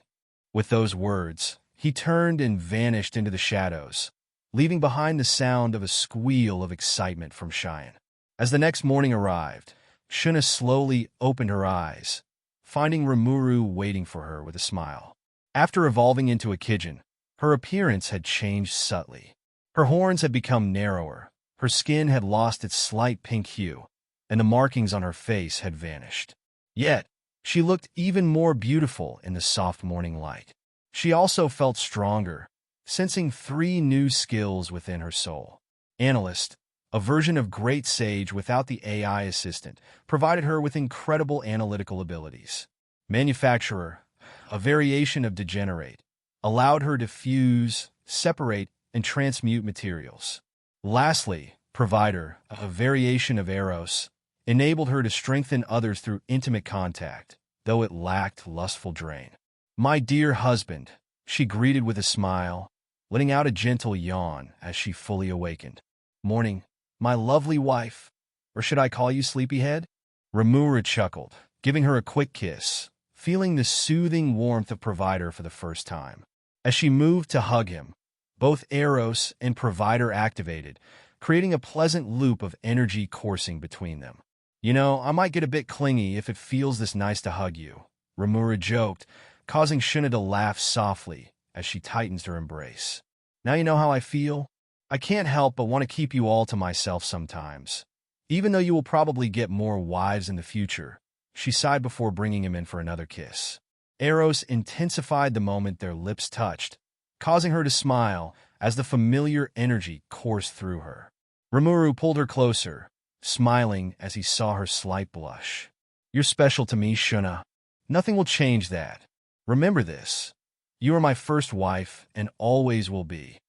With those words, he turned and vanished into the shadows, leaving behind the sound of a squeal of excitement from Cheyenne. As the next morning arrived, Shuna slowly opened her eyes, finding Rimuru waiting for her with a smile. After evolving into a Kijin, her appearance had changed subtly. Her horns had become narrower, Her skin had lost its slight pink hue, and the markings on her face had vanished. Yet, she looked even more beautiful in the soft morning light. She also felt stronger, sensing 3 new skills within her soul. Analyst, a version of Great Sage without the AI assistant, provided her with incredible analytical abilities. Manufacturer, a variation of Degenerate, allowed her to fuse, separate, and transmute materials. Lastly, Provider, a variation of Eros, enabled her to strengthen others through intimate contact, though it lacked lustful drain. "My dear husband," she greeted with a smile, letting out a gentle yawn as she fully awakened. "Morning, my lovely wife, or should I call you sleepyhead?" Rimuru chuckled, giving her a quick kiss, feeling the soothing warmth of Provider for the first time. As she moved to hug him, both Eros and Provider activated, creating a pleasant loop of energy coursing between them. "You know, I might get a bit clingy if it feels this nice to hug you," Rimuru joked, causing Shuna to laugh softly as she tightens her embrace. "Now you know how I feel? I can't help but want to keep you all to myself sometimes. Even though you will probably get more wives in the future," she sighed before bringing him in for another kiss. Eros intensified the moment their lips touched, causing her to smile as the familiar energy coursed through her. Rimuru pulled her closer, smiling as he saw her slight blush. "You're special to me, Shuna. Nothing will change that. Remember this. You are my first wife and always will be."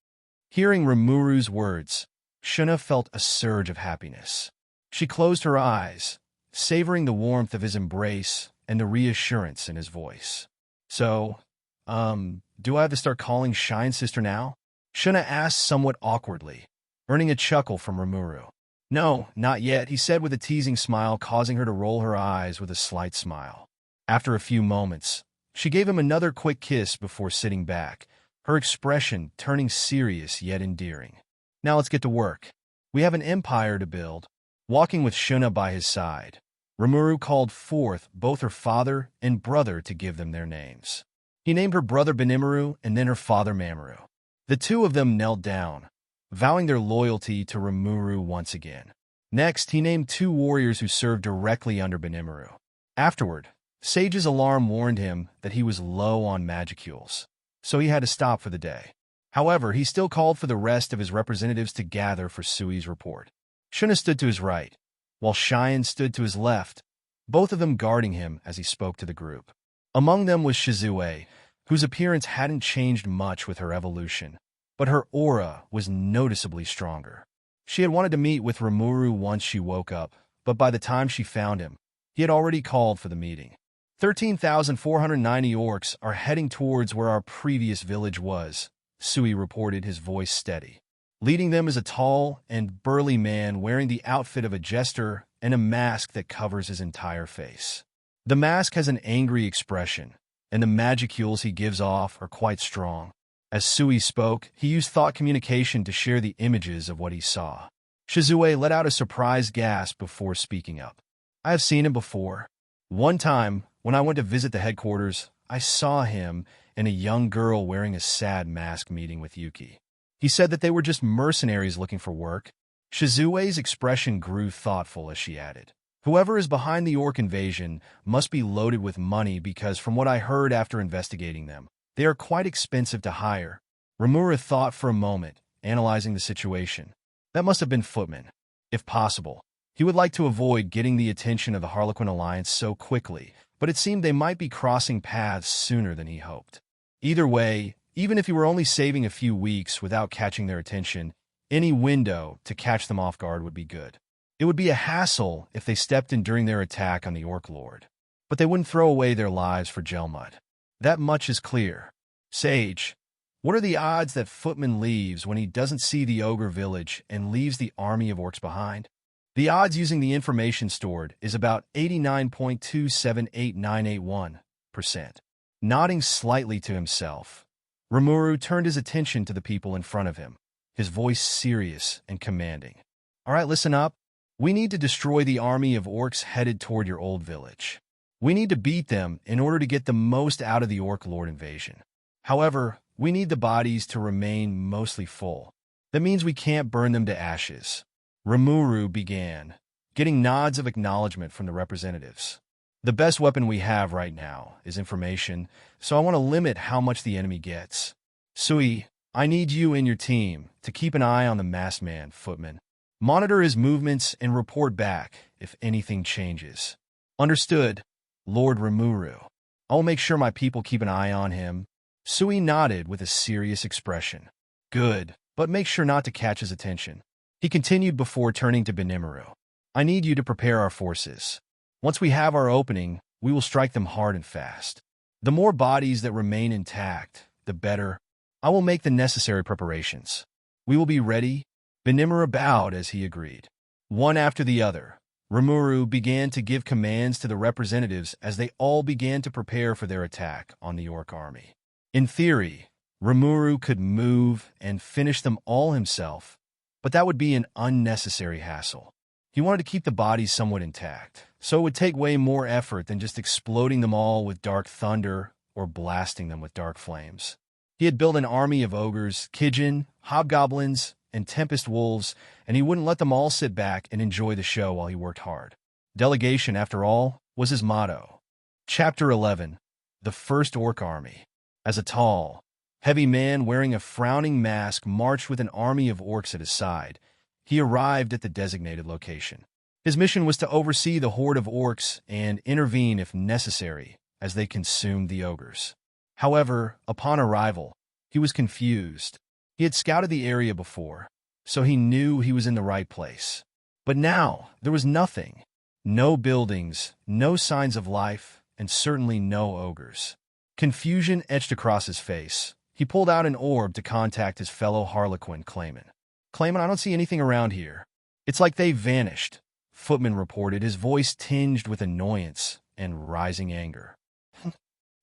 Hearing Rimuru's words, Shuna felt a surge of happiness. She closed her eyes, savoring the warmth of his embrace and the reassurance in his voice. "So, do I have to start calling Shine Sister now?" Shuna asked somewhat awkwardly, earning a chuckle from Rimuru. "No, not yet," he said with a teasing smile, causing her to roll her eyes with a slight smile. After a few moments, she gave him another quick kiss before sitting back, her expression turning serious yet endearing. "Now let's get to work. We have an empire to build." Walking with Shuna by his side, Rimuru called forth both her father and brother to give them their names. He named her brother Benimaru and then her father Mamoru. The two of them knelt down, vowing their loyalty to Rimuru once again. Next, he named 2 warriors who served directly under Benimaru. Afterward, Sage's alarm warned him that he was low on magicules, so he had to stop for the day. However, he still called for the rest of his representatives to gather for Sui's report. Shuna stood to his right, while Cheyenne stood to his left, both of them guarding him as he spoke to the group. Among them was Shizu, whose appearance hadn't changed much with her evolution, but her aura was noticeably stronger. She had wanted to meet with Rimuru once she woke up, but by the time she found him, he had already called for the meeting. 13,490 orcs are heading towards where our previous village was, Sui reported, his voice steady. Leading them is a tall and burly man wearing the outfit of a jester and a mask that covers his entire face. The mask has an angry expression, and the magicules he gives off are quite strong. As Sui spoke, he used thought communication to share the images of what he saw. Shizue let out a surprised gasp before speaking up. "I have seen him before. One time, when I went to visit the headquarters, I saw him and a young girl wearing a sad mask meeting with Yuki. He said that they were just mercenaries looking for work." Shizue's expression grew thoughtful as she added, "Whoever is behind the orc invasion must be loaded with money because from what I heard after investigating them, they are quite expensive to hire." Rimuru thought for a moment, analyzing the situation. That must have been footmen. If possible, he would like to avoid getting the attention of the Harlequin Alliance so quickly, but it seemed they might be crossing paths sooner than he hoped. Either way, even if he were only saving a few weeks without catching their attention, any window to catch them off guard would be good. It would be a hassle if they stepped in during their attack on the Orc Lord, but they wouldn't throw away their lives for gel mud. That much is clear. Sage, what are the odds that Footman leaves when he doesn't see the ogre village and leaves the army of orcs behind? The odds using the information stored is about 89.278981%. Nodding slightly to himself, Rimuru turned his attention to the people in front of him, his voice serious and commanding. "All right, listen up. We need to destroy the army of orcs headed toward your old village. We need to beat them in order to get the most out of the Orc Lord invasion. However, we need the bodies to remain mostly full. That means we can't burn them to ashes. Rimuru began, getting nods of acknowledgement from the representatives. The best weapon we have right now is information, so I want to limit how much the enemy gets. Sui, I need you and your team to keep an eye on the masked man, Footman. Monitor his movements and report back if anything changes. Understood, Lord Rimuru. I will make sure my people keep an eye on him. Sui nodded with a serious expression. Good, but make sure not to catch his attention. He continued before turning to Benimaru. I need you to prepare our forces. Once we have our opening, we will strike them hard and fast. The more bodies that remain intact, the better. I will make the necessary preparations. We will be ready. Benimaru bowed as he agreed. One after the other, Rimuru began to give commands to the representatives as they all began to prepare for their attack on the orc army. In theory, Rimuru could move and finish them all himself, but that would be an unnecessary hassle. He wanted to keep the bodies somewhat intact, so it would take way more effort than just exploding them all with dark thunder or blasting them with dark flames. He had built an army of ogres, Kijin, hobgoblins, and tempest wolves, and he wouldn't let them all sit back and enjoy the show while he worked hard. Delegation, after all, was his motto. Chapter 11. The First Orc Army. As a tall, heavy man wearing a frowning mask marched with an army of orcs at his side, he arrived at the designated location. His mission was to oversee the horde of orcs and intervene if necessary as they consumed the ogres. However, upon arrival, he was confused. He had scouted the area before, so he knew he was in the right place. But now, there was nothing. No buildings, no signs of life, and certainly no ogres. Confusion etched across his face. He pulled out an orb to contact his fellow Harlequin, Clayman. Clayman, I don't see anything around here. It's like they vanished, Footman reported, his voice tinged with annoyance and rising anger.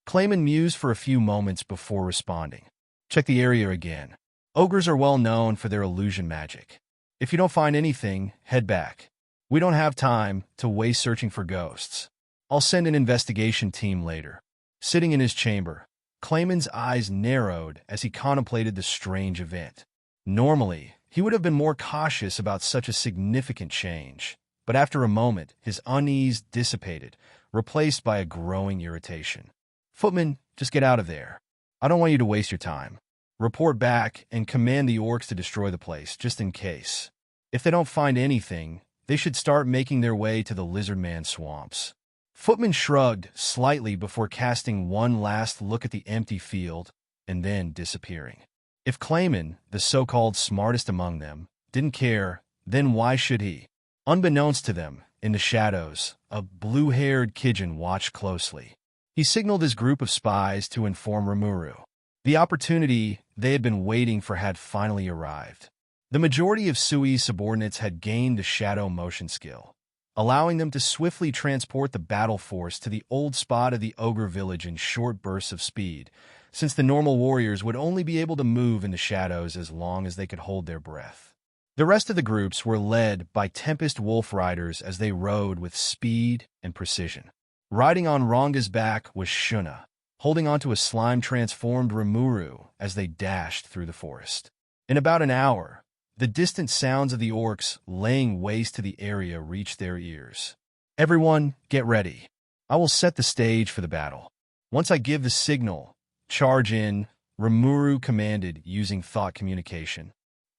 Clayman mused for a few moments before responding. Check the area again. Ogres are well known for their illusion magic. If you don't find anything, head back. We don't have time to waste searching for ghosts. I'll send an investigation team later. Sitting in his chamber, Clayman's eyes narrowed as he contemplated the strange event. Normally, he would have been more cautious about such a significant change, but after a moment, his unease dissipated, replaced by a growing irritation. Footman, just get out of there. I don't want you to waste your time. Report back and command the orcs to destroy the place, just in case. If they don't find anything, they should start making their way to the Lizardman swamps. Footman shrugged slightly before casting one last look at the empty field and then disappearing. If Clayman, the so-called smartest among them, didn't care, then why should he? Unbeknownst to them, in the shadows, a blue-haired Kijin watched closely. He signaled his group of spies to inform Rimuru. The opportunity they had been waiting for had finally arrived. The majority of Sui's subordinates had gained the shadow motion skill, allowing them to swiftly transport the battle force to the old spot of the ogre village in short bursts of speed, since the normal warriors would only be able to move in the shadows as long as they could hold their breath. The rest of the groups were led by Tempest Wolf Riders as they rode with speed and precision. Riding on Ronga's back was Shuna, holding onto a slime-transformed Rimuru as they dashed through the forest. In about an hour, the distant sounds of the orcs laying waste to the area reached their ears. Everyone, get ready. I will set the stage for the battle. Once I give the signal, charge in, Rimuru commanded using thought communication.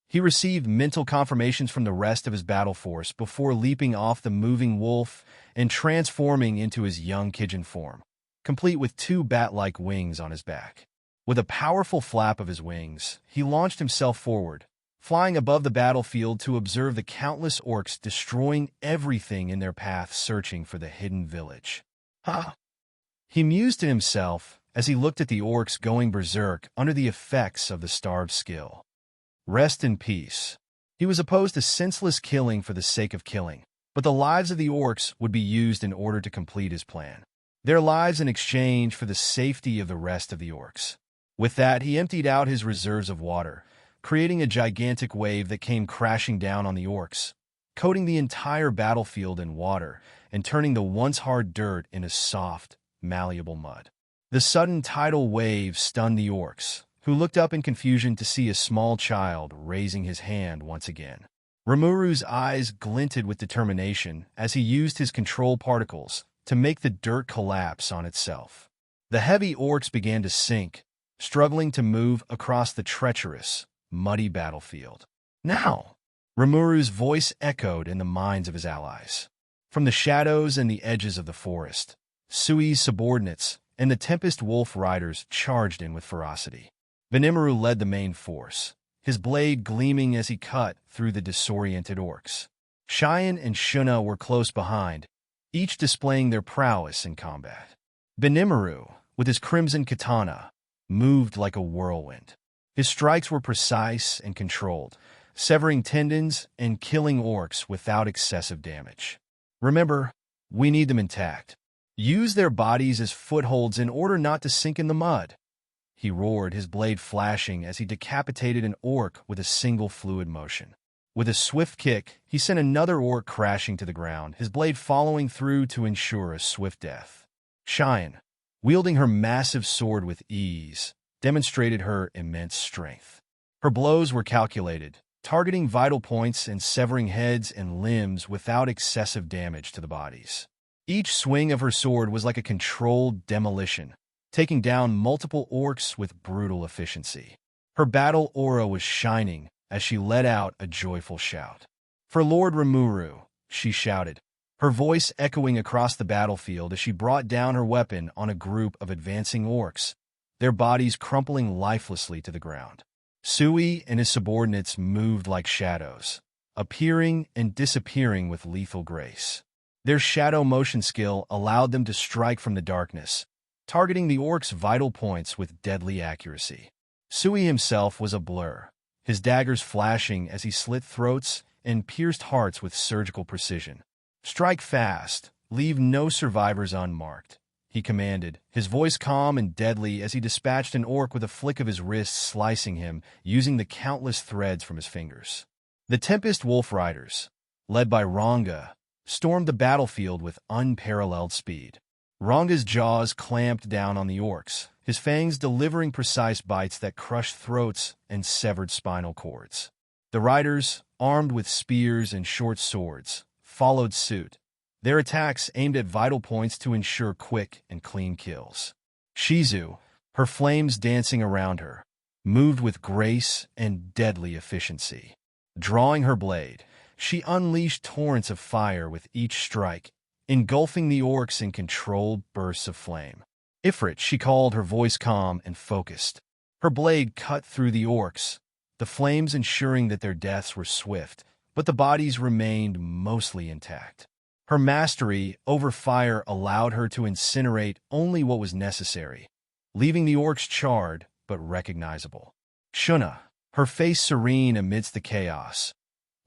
He received mental confirmations from the rest of his battle force before leaping off the moving wolf and transforming into his young Kijin form, complete with 2 bat-like wings on his back. With a powerful flap of his wings, he launched himself forward, flying above the battlefield to observe the countless orcs destroying everything in their path searching for the hidden village. Ha! He mused to himself as he looked at the orcs going berserk under the effects of the starved skill. Rest in peace. He was opposed to senseless killing for the sake of killing, but the lives of the orcs would be used in order to complete his plan. Their lives in exchange for the safety of the rest of the orcs. With that, he emptied out his reserves of water, creating a gigantic wave that came crashing down on the orcs, coating the entire battlefield in water and turning the once hard dirt into soft, malleable mud. The sudden tidal wave stunned the orcs, who looked up in confusion to see a small child raising his hand once again. Rimuru's eyes glinted with determination as he used his control particles to make the dirt collapse on itself. The heavy orcs began to sink, struggling to move across the treacherous, muddy battlefield. Now, Rimuru's voice echoed in the minds of his allies. From the shadows and the edges of the forest, Sui's subordinates and the Tempest Wolf riders charged in with ferocity. Rimuru led the main force, his blade gleaming as he cut through the disoriented orcs. Cheyenne and Shuna were close behind, each displaying their prowess in combat. Rimuru, with his crimson katana, moved like a whirlwind. His strikes were precise and controlled, severing tendons and killing orcs without excessive damage. Remember, we need them intact. Use their bodies as footholds in order not to sink in the mud. He roared, his blade flashing as he decapitated an orc with a single fluid motion. With a swift kick, he sent another orc crashing to the ground, his blade following through to ensure a swift death. Cheyenne, wielding her massive sword with ease, demonstrated her immense strength. Her blows were calculated, targeting vital points and severing heads and limbs without excessive damage to the bodies. Each swing of her sword was like a controlled demolition, taking down multiple orcs with brutal efficiency. Her battle aura was shining as she let out a joyful shout. "For Lord Rimuru," she shouted, her voice echoing across the battlefield as she brought down her weapon on a group of advancing orcs, their bodies crumpling lifelessly to the ground. Sui and his subordinates moved like shadows, appearing and disappearing with lethal grace. Their shadow motion skill allowed them to strike from the darkness, targeting the orcs' vital points with deadly accuracy. Sui himself was a blur, his daggers flashing as he slit throats and pierced hearts with surgical precision. "Strike fast, leave no survivors unmarked," he commanded, his voice calm and deadly as he dispatched an orc with a flick of his wrist, slicing him using the countless threads from his fingers. The Tempest Wolf Riders, led by Ranga, stormed the battlefield with unparalleled speed. Ranga's jaws clamped down on the orcs, his fangs delivering precise bites that crushed throats and severed spinal cords. The riders, armed with spears and short swords, followed suit, their attacks aimed at vital points to ensure quick and clean kills. Shizu, her flames dancing around her, moved with grace and deadly efficiency. Drawing her blade, she unleashed torrents of fire with each strike, engulfing the orcs in controlled bursts of flame. Ifrit, she called, her voice calm and focused. Her blade cut through the orcs, the flames ensuring that their deaths were swift, but the bodies remained mostly intact. Her mastery over fire allowed her to incinerate only what was necessary, leaving the orcs charred but recognizable. Shuna, her face serene amidst the chaos,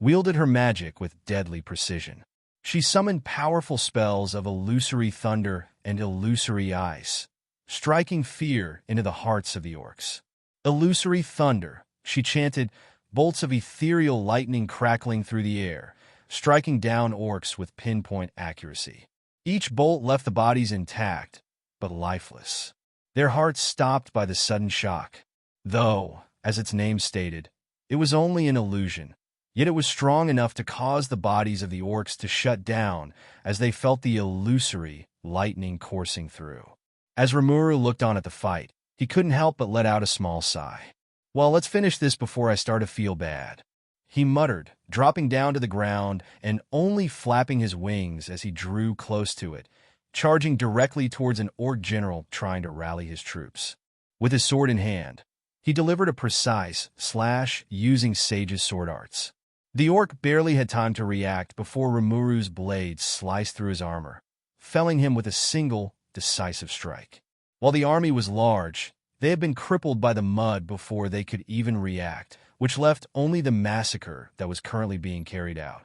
wielded her magic with deadly precision. She summoned powerful spells of illusory thunder and illusory ice, striking fear into the hearts of the orcs. "Illusory thunder," she chanted, bolts of ethereal lightning crackling through the air, striking down orcs with pinpoint accuracy. Each bolt left the bodies intact, but lifeless, their hearts stopped by the sudden shock. Though, as its name stated, it was only an illusion, yet it was strong enough to cause the bodies of the orcs to shut down as they felt the illusory lightning coursing through. As Rimuru looked on at the fight, he couldn't help but let out a small sigh. "Well, let's finish this before I start to feel bad," he muttered, dropping down to the ground and only flapping his wings as he drew close to it, charging directly towards an orc general trying to rally his troops. With his sword in hand, he delivered a precise slash using Sage's sword arts. The orc barely had time to react before Rimuru's blade sliced through his armor, felling him with a single, decisive strike. While the army was large, they had been crippled by the mud before they could even react, which left only the massacre that was currently being carried out.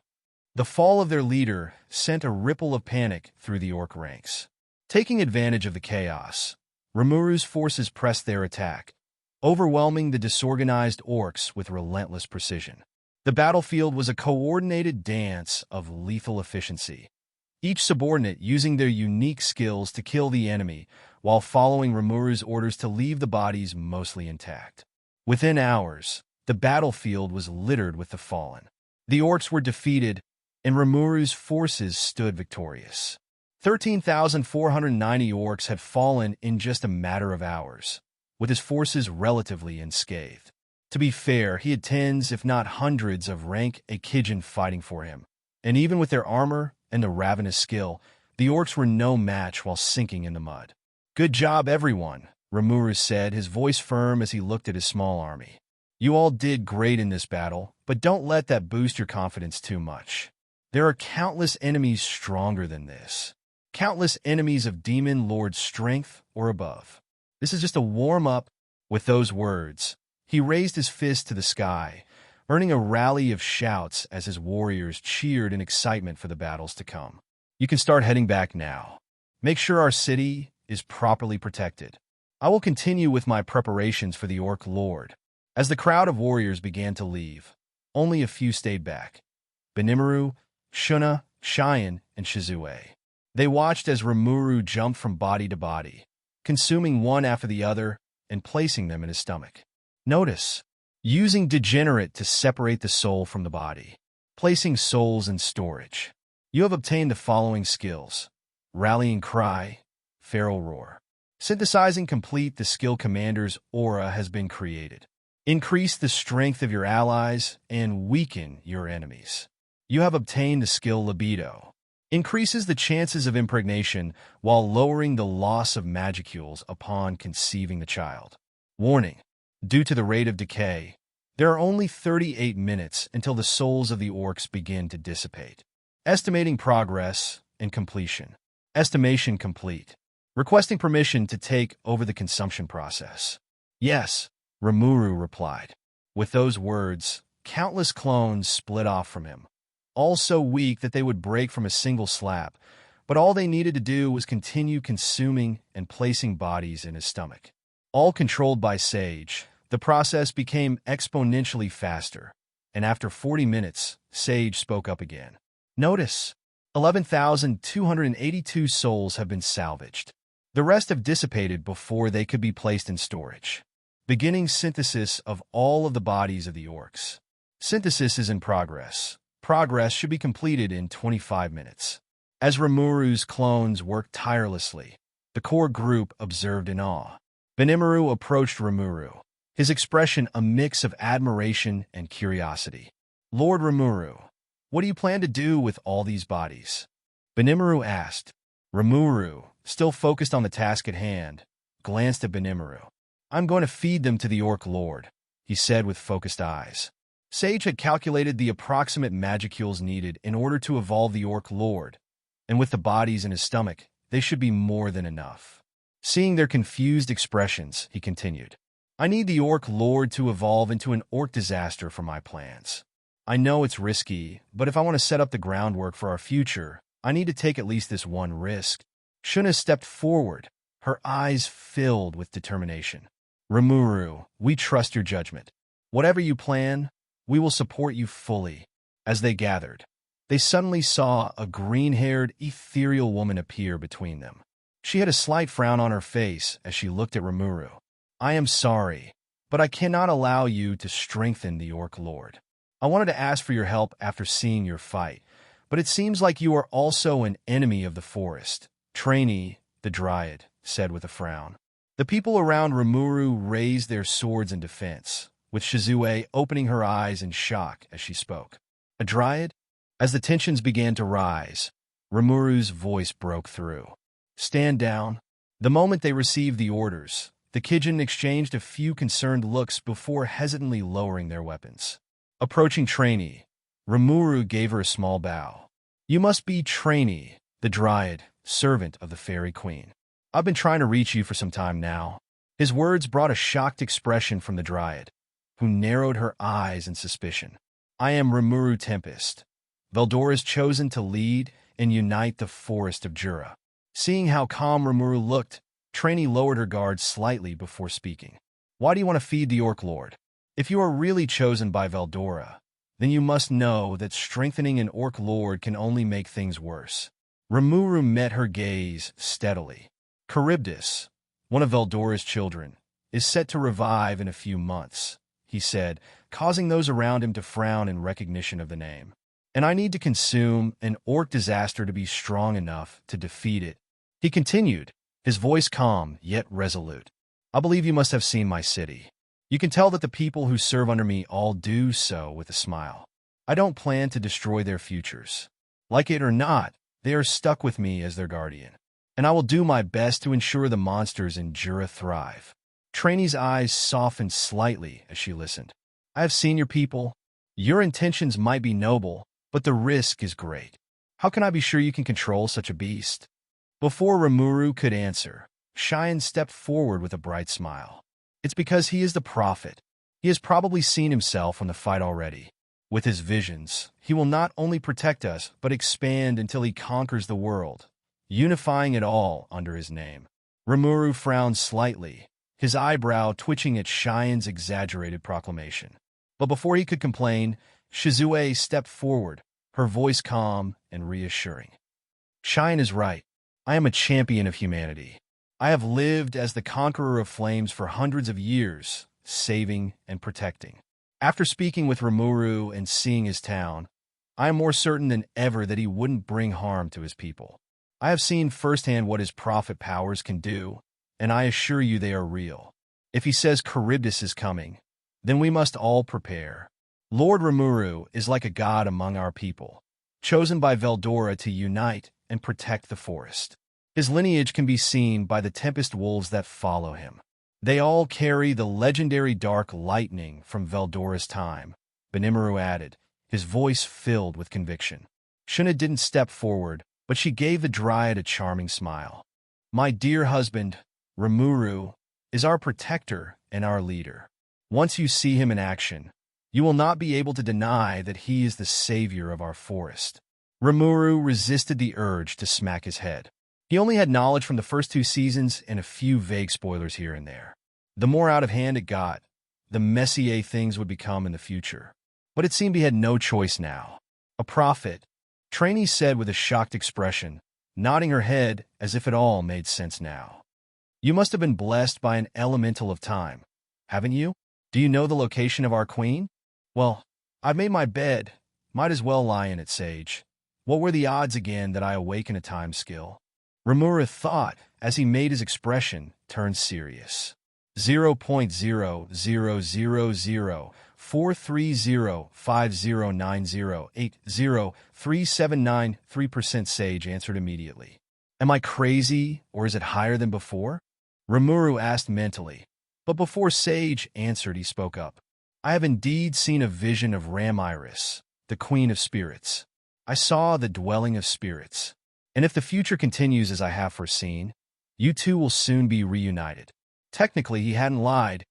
The fall of their leader sent a ripple of panic through the orc ranks. Taking advantage of the chaos, Rimuru's forces pressed their attack, overwhelming the disorganized orcs with relentless precision. The battlefield was a coordinated dance of lethal efficiency, each subordinate using their unique skills to kill the enemy while following Rimuru's orders to leave the bodies mostly intact. Within hours, the battlefield was littered with the fallen. The orcs were defeated, and Rimuru's forces stood victorious. 13,490 orcs had fallen in just a matter of hours, with his forces relatively unscathed. To be fair, he had tens, if not hundreds, of rank Akijin fighting for him, and even with their armor and the ravenous skill, the orcs were no match while sinking in the mud. "Good job, everyone," Rimuru said, his voice firm as he looked at his small army. "You all did great in this battle, but don't let that boost your confidence too much. There are countless enemies stronger than this. Countless enemies of Demon Lord strength or above. This is just a warm-up." With those words, he raised his fist to the sky, earning a rally of shouts as his warriors cheered in excitement for the battles to come. "You can start heading back now. Make sure our city is properly protected. I will continue with my preparations for the Orc Lord." As the crowd of warriors began to leave, only a few stayed back. Benimaru, Shuna, Cheyenne, and Shizu. They watched as Rimuru jumped from body to body, consuming one after the other and placing them in his stomach. Notice, using Degenerate to separate the soul from the body, placing souls in storage. You have obtained the following skills: Rallying Cry, Feral Roar. Synthesizing complete, the skill commander's aura has been created. Increase the strength of your allies and weaken your enemies. You have obtained the skill Libido. Increases the chances of impregnation while lowering the loss of magicules upon conceiving the child. Warning: due to the rate of decay, there are only 38 minutes until the souls of the orcs begin to dissipate. Estimating progress and completion. Estimation complete. Requesting permission to take over the consumption process. "Yes," Rimuru replied. With those words, countless clones split off from him, all so weak that they would break from a single slap, but all they needed to do was continue consuming and placing bodies in his stomach. All controlled by Sage, the process became exponentially faster, and after 40 minutes, Sage spoke up again. "Notice, 11,282 souls have been salvaged. The rest have dissipated before they could be placed in storage. Beginning synthesis of all of the bodies of the orcs. Synthesis is in progress. Progress should be completed in 25 minutes. As Rimuru's clones worked tirelessly, the core group observed in awe. Benimaru approached Rimuru, his expression a mix of admiration and curiosity. "Lord Rimuru, what do you plan to do with all these bodies?" Benimaru asked. Rimuru, still focused on the task at hand, glanced at Benimaru. "I'm going to feed them to the Orc Lord," he said with focused eyes. Sage had calculated the approximate magicules needed in order to evolve the Orc Lord, and with the bodies in his stomach, they should be more than enough. Seeing their confused expressions, he continued, "I need the Orc Lord to evolve into an orc disaster for my plans. I know it's risky, but if I want to set up the groundwork for our future, I need to take at least this one risk." Shuna stepped forward, her eyes filled with determination. "Rimuru, we trust your judgment. Whatever you plan, we will support you fully." As they gathered, they suddenly saw a green-haired, ethereal woman appear between them. She had a slight frown on her face as she looked at Rimuru. "I am sorry, but I cannot allow you to strengthen the Orc Lord. I wanted to ask for your help after seeing your fight, but it seems like you are also an enemy of the forest," Treyni, the Dryad, said with a frown. The people around Rimuru raised their swords in defense, with Shizu opening her eyes in shock as she spoke. "A Dryad?" As the tensions began to rise, Rimuru's voice broke through. "Stand down." The moment they received the orders, the Kijin exchanged a few concerned looks before hesitantly lowering their weapons. Approaching Treyni, Rimuru gave her a small bow. "You must be Treyni, the Dryad, servant of the Fairy Queen. I've been trying to reach you for some time now." His words brought a shocked expression from the Dryad, who narrowed her eyes in suspicion. "I am Rimuru Tempest. Veldora's chosen to lead and unite the forest of Jura." Seeing how calm Rimuru looked, Treyni lowered her guard slightly before speaking. "Why do you want to feed the Orc Lord? If you are really chosen by Veldora, then you must know that strengthening an Orc Lord can only make things worse." Rimuru met her gaze steadily. "Charybdis, one of Veldora's children, is set to revive in a few months," he said, causing those around him to frown in recognition of the name. And I need to consume an orc disaster to be strong enough to defeat it. He continued, his voice calm yet resolute. I believe you must have seen my city. You can tell that the people who serve under me all do so with a smile. I don't plan to destroy their futures. Like it or not, they are stuck with me as their guardian. And I will do my best to ensure the monsters in Jura thrive. Treyni's eyes softened slightly as she listened. I have seen your people. Your intentions might be noble, but the risk is great. How can I be sure you can control such a beast? Before Rimuru could answer, Cheyenne stepped forward with a bright smile. It's because he is the prophet. He has probably seen himself on the fight already. With his visions, he will not only protect us, but expand until he conquers the world, unifying it all under his name. Rimuru frowned slightly, his eyebrow twitching at Cheyenne's exaggerated proclamation. But before he could complain, Shizu stepped forward, her voice calm and reassuring. Cheyenne is right. I am a champion of humanity. I have lived as the conqueror of flames for hundreds of years, saving and protecting. After speaking with Rimuru and seeing his town, I am more certain than ever that he wouldn't bring harm to his people. I have seen firsthand what his prophet powers can do, and I assure you they are real. If he says Charybdis is coming, then we must all prepare. Lord Rimuru is like a god among our people, chosen by Veldora to unite and protect the forest. His lineage can be seen by the Tempest wolves that follow him. They all carry the legendary dark lightning from Veldora's time, Rimuru added, his voice filled with conviction. Shuna didn't step forward, but she gave the dryad a charming smile. My dear husband, Rimuru, is our protector and our leader. Once you see him in action, you will not be able to deny that he is the savior of our forest. Rimuru resisted the urge to smack his head. He only had knowledge from the first 2 seasons and a few vague spoilers here and there. The more out of hand it got, the messier things would become in the future. But it seemed he had no choice now. A prophet, Treyni said with a shocked expression, nodding her head as if it all made sense now. You must have been blessed by an elemental of time, haven't you? Do you know the location of our queen? Well, I've made my bed. Might as well lie in it, sage. What were the odds again that I awaken a time skill? Rimuru thought as he made his expression turn serious. 0.00004305090803793% Sage answered immediately. Am I crazy, or is it higher than before? Rimuru asked mentally, but before Sage answered he spoke up. I have indeed seen a vision of Ramiris, the Queen of Spirits. I saw the dwelling of spirits. And if the future continues as I have foreseen, you two will soon be reunited. Technically, he hadn't lied.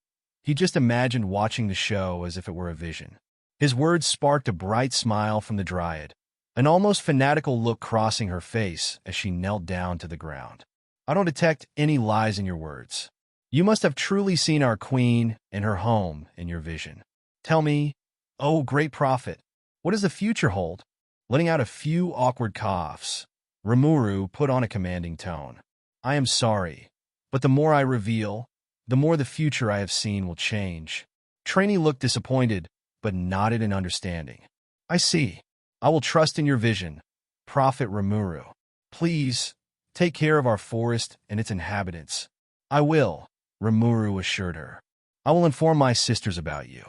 He just imagined watching the show as if it were a vision. His words sparked a bright smile from the dryad, an almost fanatical look crossing her face as she knelt down to the ground. I don't detect any lies in your words. You must have truly seen our queen and her home in your vision. Tell me, oh great prophet, what does the future hold? Letting out a few awkward coughs, Rimuru put on a commanding tone. I am sorry, but the more I reveal, the more the future I have seen will change. Treyni looked disappointed, but nodded in understanding. I see. I will trust in your vision, Prophet Rimuru. Please, take care of our forest and its inhabitants. I will, Rimuru assured her. I will inform my sisters about you.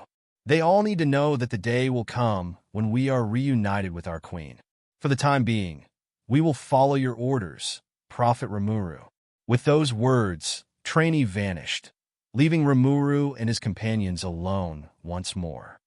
They all need to know that the day will come when we are reunited with our queen. For the time being, we will follow your orders, Prophet Rimuru. With those words, Treyni vanished, leaving Rimuru and his companions alone once more.